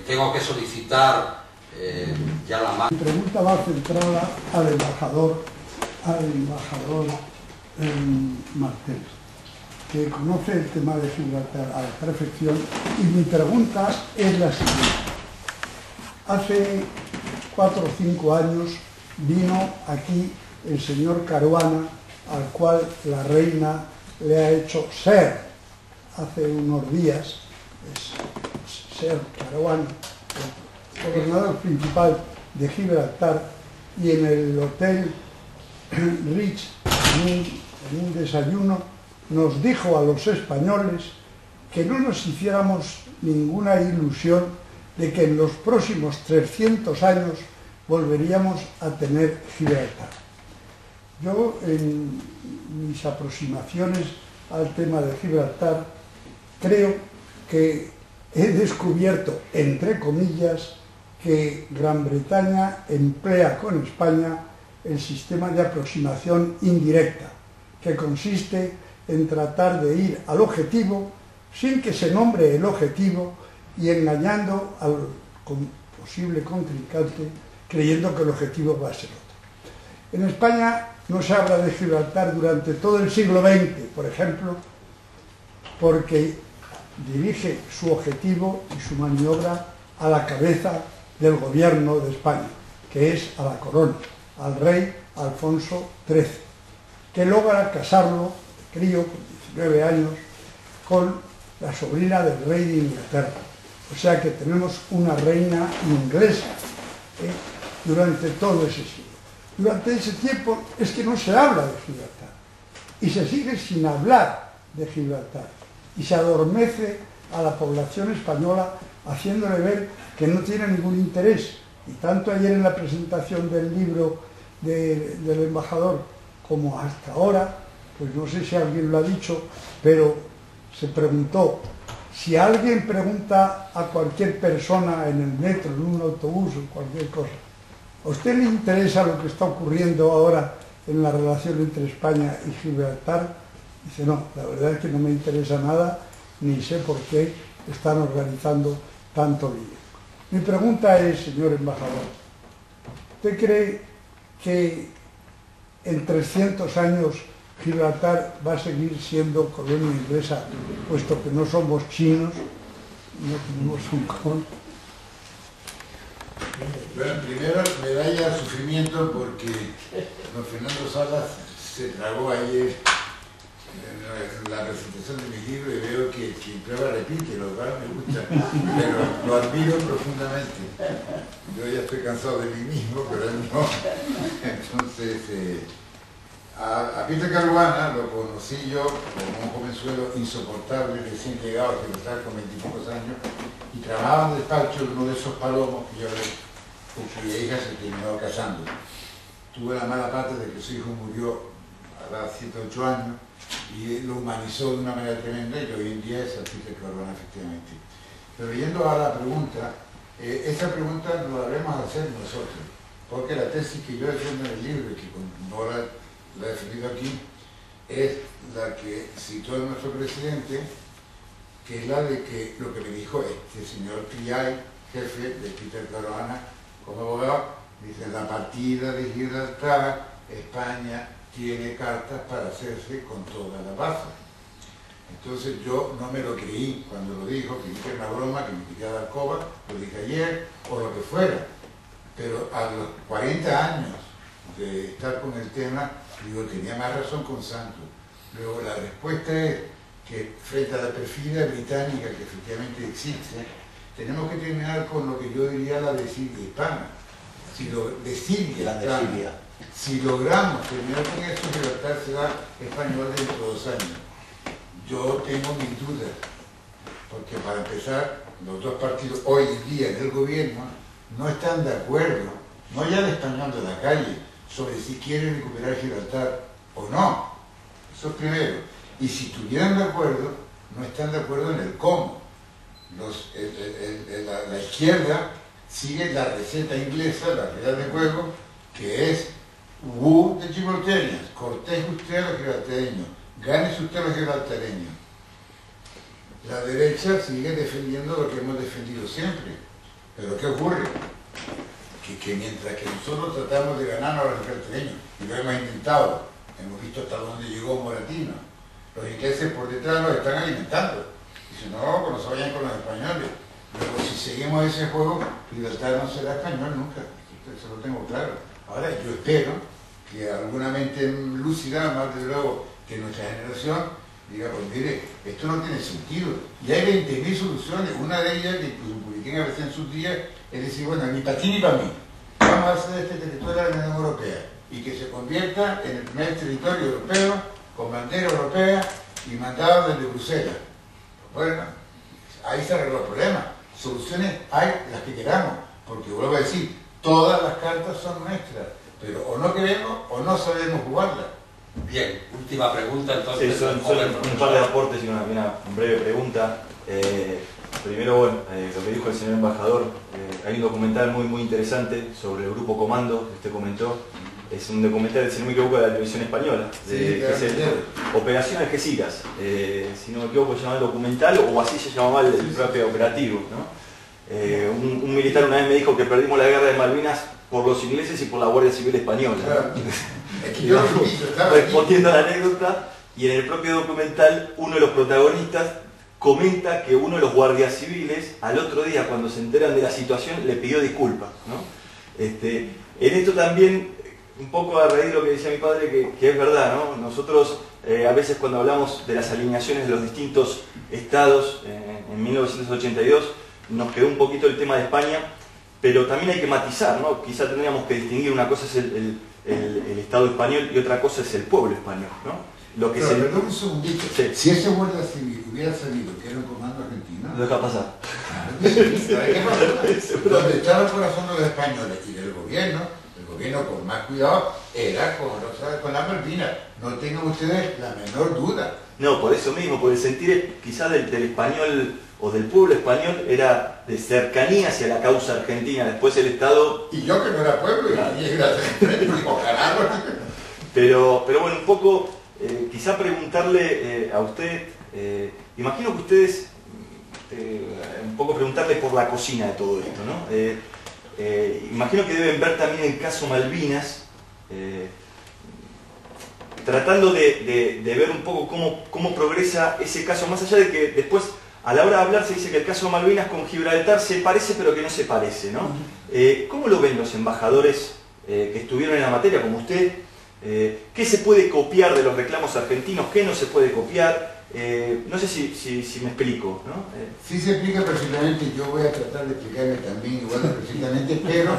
tengo que solicitar ya la mano. Mi pregunta va centrada al embajador Martel, que conoce el tema de Gibraltar a la perfección, y mi pregunta es la siguiente. Hace 4 o 5 años vino aquí el señor Caruana, al cual la reina le ha hecho ser, hace unos días, ser Caruana, el gobernador principal de Gibraltar, y en el Hotel Rich, en un desayuno, nos dijo a los españoles que no nos hiciéramos ninguna ilusión de que en los próximos 300 años volveríamos a tener Gibraltar. Yo, en mis aproximaciones al tema de Gibraltar, creo que he descubierto, entre comillas, que Gran Bretaña emplea con España el sistema de aproximación indirecta, que consiste en tratar de ir al objetivo sin que se nombre el objetivo y engañando al posible contrincante creyendo que el objetivo va a ser otro. En España no se habla de Gibraltar durante todo el siglo XX, por ejemplo, porque dirige su objetivo y su maniobra a la cabeza del gobierno de España, que es a la corona, al rey Alfonso XIII, que logra casarlo, de crío, con 19 años, con la sobrina del rey de Inglaterra. O sea que tenemos una reina inglesa durante todo ese siglo. Durante ese tiempo es que no se habla de Gibraltar, y se sigue sin hablar de Gibraltar, y se adormece a la población española haciéndole ver que no tiene ningún interés. Y tanto ayer en la presentación del libro del embajador como hasta ahora, pues no sé si alguien lo ha dicho, pero se preguntó, si alguien pregunta a cualquier persona en el metro, en un autobús o cualquier cosa, ¿a usted le interesa lo que está ocurriendo ahora en la relación entre España y Gibraltar? Dice, no, la verdad es que no me interesa nada, ni sé por qué están organizando tanto lío. Mi pregunta es, señor embajador, ¿usted cree que en 300 años Gibraltar va a seguir siendo colonia inglesa, puesto que no somos chinos, no tenemos Hong Kong? Bueno, primero medalla al sufrimiento porque don Fernando Salas se tragó ayer la presentación de mi libro y veo que prueba repite, lo cual me gusta, pero lo admiro profundamente. Yo ya estoy cansado de mí mismo, pero él no. Entonces, a Peter Caruana lo conocí yo como un jovenzuelo insoportable, recién llegado a Gibraltar con 20 y pocos años, y trabajaba en el despacho de uno de esos palomos que yo con cuya hija se terminó casando. Tuve la mala parte de que su hijo murió a los 7 o 8 años, y lo humanizó de una manera tremenda, y hoy en día es Peter Caruana, efectivamente. Pero yendo a la pregunta, esta pregunta no la debemos hacer nosotros, porque la tesis que yo defiendo en el libro y que con Nora la he defendido aquí, es la que citó nuestro presidente, que es la de que lo que me dijo este señor Triay, jefe de Peter Caruana, como abogado, dice: la partida de Gibraltar, España tiene cartas para hacerse con toda la base. Entonces yo no me lo creí cuando lo dijo, que dije una broma, que me quería dar coba, lo dije ayer, o lo que fuera. Pero a los 40 años de estar con el tema, digo, tenía más razón con Santos. Luego la respuesta es que frente a la perfidia británica que efectivamente existe, tenemos que terminar con lo que yo diría la desidia hispana. Si logramos terminar con eso, Gibraltar será español dentro de 2 años. Yo tengo mis dudas, porque para empezar, los dos partidos hoy en día del gobierno no están de acuerdo, no ya el español de la calle, sobre si quieren recuperar Gibraltar o no. Eso es primero. Y si estuvieran de acuerdo, no están de acuerdo en el cómo. La izquierda sigue la receta inglesa, la regla de juego, que es woo the Gibraltarians, corteje usted a los gibraltareños, gánese usted a los gibraltareños. La derecha sigue defendiendo lo que hemos defendido siempre. Pero ¿qué ocurre? Que mientras que nosotros tratamos de ganarnos a los gibraltareños, y lo hemos intentado, hemos visto hasta dónde llegó Moratino, los ingleses por detrás nos están alimentando. Dicen: no, que no se vayan con los españoles. Pero si seguimos ese juego, Gibraltar no será español nunca. Eso lo tengo claro. Ahora, yo espero que alguna mente lúcida, más de luego que nuestra generación, diga: pues mire, esto no tiene sentido. Y hay 20.000 soluciones. Una de ellas, que incluso publiqué a veces en sus días, es decir: bueno, ni para ti ni para mí. Vamos a hacer este territorio de la Unión Europea y que se convierta en el primer territorio europeo con bandera europea y mandado desde Bruselas. Pues bueno, ahí se arregló el problema. Soluciones hay las que queramos, porque vuelvo a decir, todas las cartas son nuestras, pero o no queremos o no sabemos jugarlas. Bien, última pregunta entonces. Sí, son un par de aportes y una breve pregunta. Primero, bueno, lo que dijo el señor embajador, hay un documental muy interesante sobre el Grupo Comando que usted comentó. Es un documental, si no me equivoco, de la televisión española, que es Operación Algeciras. Si no me equivoco, se llama el documental, o así se llamaba el propio operativo, ¿no? Un militar una vez me dijo que perdimos la guerra de Malvinas por los ingleses y por la Guardia Civil Española. Claro. Respondiendo a la anécdota, y en el propio documental, uno de los protagonistas comenta que uno de los guardias civiles, al otro día, cuando se enteran de la situación, le pidió disculpas, ¿no? En esto también, un poco a raíz de lo que decía mi padre, que es verdad, ¿no? Nosotros a veces cuando hablamos de las alineaciones de los distintos estados en 1982, nos quedó un poquito el tema de España, pero también hay que matizar, ¿no? Quizá tendríamos que distinguir: una cosa es el Estado español y otra cosa es el pueblo español, ¿no? Lo que Perdón un segundito. Sí. Si ese guardia civil hubiera sabido que era un comando argentino, Lo deja pasar. ¿Sabe qué pasa? Donde estaba el corazón de los españoles y del gobierno, el gobierno con más cuidado era con la Malvinas. No tengan ustedes la menor duda. No, por eso mismo, por el sentir quizá del español o del pueblo español era de cercanía hacia la causa argentina. Después el Estado... Y yo que no era pueblo, y ojalá. Pero bueno, un poco, quizá preguntarle a usted, imagino que ustedes, un poco preguntarle por la cocina de todo esto, ¿no? Imagino que deben ver también el caso Malvinas, tratando de ver un poco cómo progresa ese caso, más allá de que después, a la hora de hablar, se dice que el caso Malvinas con Gibraltar se parece pero que no se parece, ¿no? ¿Cómo lo ven los embajadores que estuvieron en la materia, como usted? ¿Qué se puede copiar de los reclamos argentinos? ¿Qué no se puede copiar? No sé si me explico, ¿no? Sí se explica perfectamente, yo voy a tratar de explicarme también igual de perfectamente, pero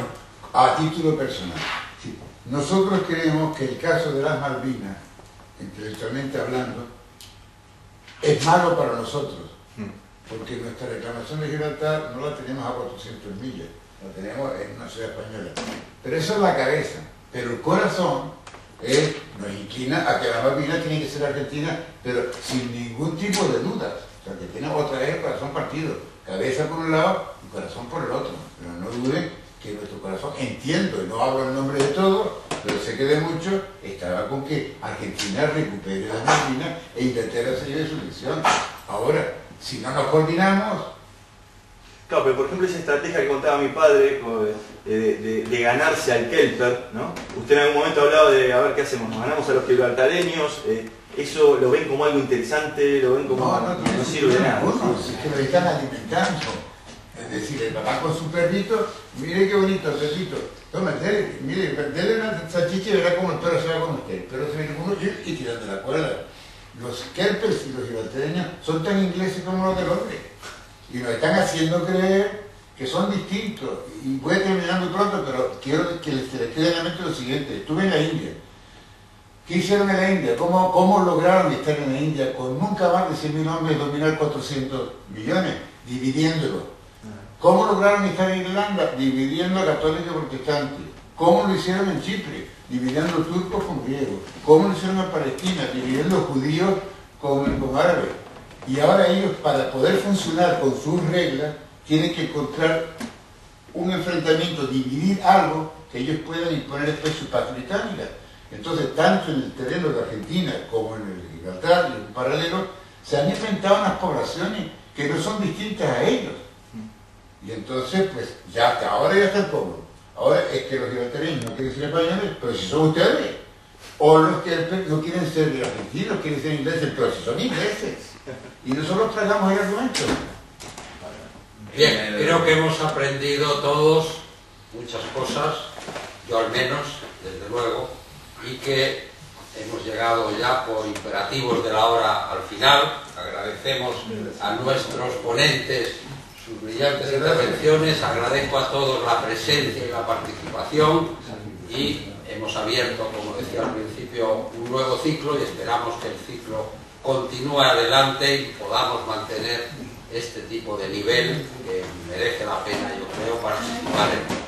a título personal. Sí. Nosotros creemos que el caso de las Malvinas, intelectualmente hablando, es malo para nosotros, porque nuestra reclamación de Gibraltar no la tenemos a 400 millas, la tenemos en una ciudad española. Pero eso es la cabeza, pero el corazón nos inclina a que las Malvinas tienen que ser argentinas, pero sin ningún tipo de dudas. O sea, que tiene otra vez el corazón partido, cabeza por un lado y corazón por el otro. Pero no duden que nuestro corazón, entiendo, y no hablo en nombre de todos, pero sé que de muchos, estaba con que Argentina recupere las Malvinas e Inglaterra se lleve su lección. Ahora, si no nos coordinamos... Claro, pero por ejemplo esa estrategia que contaba mi padre de ganarse al Kelper, ¿no? Usted en algún momento ha hablado de, a ver qué hacemos, nos ganamos a los gibraltareños, eso lo ven como algo interesante, lo ven como no sirve de nada. Es que lo están alimentando. Es decir, el papá con su perrito, mire qué bonito perrito, toma, mire, dele una salchicha y verá cómo el perro se va con usted. El perro se viene con uno y tirando la cuerda. Los kelpers y los gibraltareños son tan ingleses como los del hombre. Y nos están haciendo creer que son distintos. Y voy a terminar muy pronto, pero quiero que les quede en la mente lo siguiente. Estuve en la India. ¿Qué hicieron en la India? ¿Cómo lograron estar en la India con nunca más de 100.000 hombres y dominar 400 millones? Dividiéndolo. ¿Cómo lograron estar en Irlanda? Dividiendo a católicos y protestantes. ¿Cómo lo hicieron en Chipre? Dividiendo turcos con griegos. ¿Cómo lo hicieron en Palestina? Dividiendo judíos con árabes. Y ahora ellos, para poder funcionar con sus reglas, tienen que encontrar un enfrentamiento, dividir algo que ellos puedan imponer después su patria británica. Entonces, tanto en el terreno de Argentina como en el Gibraltar y en paralelo, se han inventado unas poblaciones que no son distintas a ellos. Y entonces, pues, ya hasta ahora ya están cómodos. Ahora es que los gibraltareños no quieren ser españoles, pero si son ustedes. O los que no quieren ser argentinos, quieren ser ingleses, pero si son ingleses. Y nosotros tragamos el argumento. Bien, creo que hemos aprendido todos muchas cosas, yo al menos, desde luego, y que hemos llegado ya por imperativos de la hora al final. Agradecemos a nuestros ponentes sus brillantes intervenciones, agradezco a todos la presencia y la participación y hemos abierto, como decía al principio, un nuevo ciclo y esperamos que el ciclo continúe adelante y podamos mantener este tipo de nivel que merece la pena, yo creo, participar en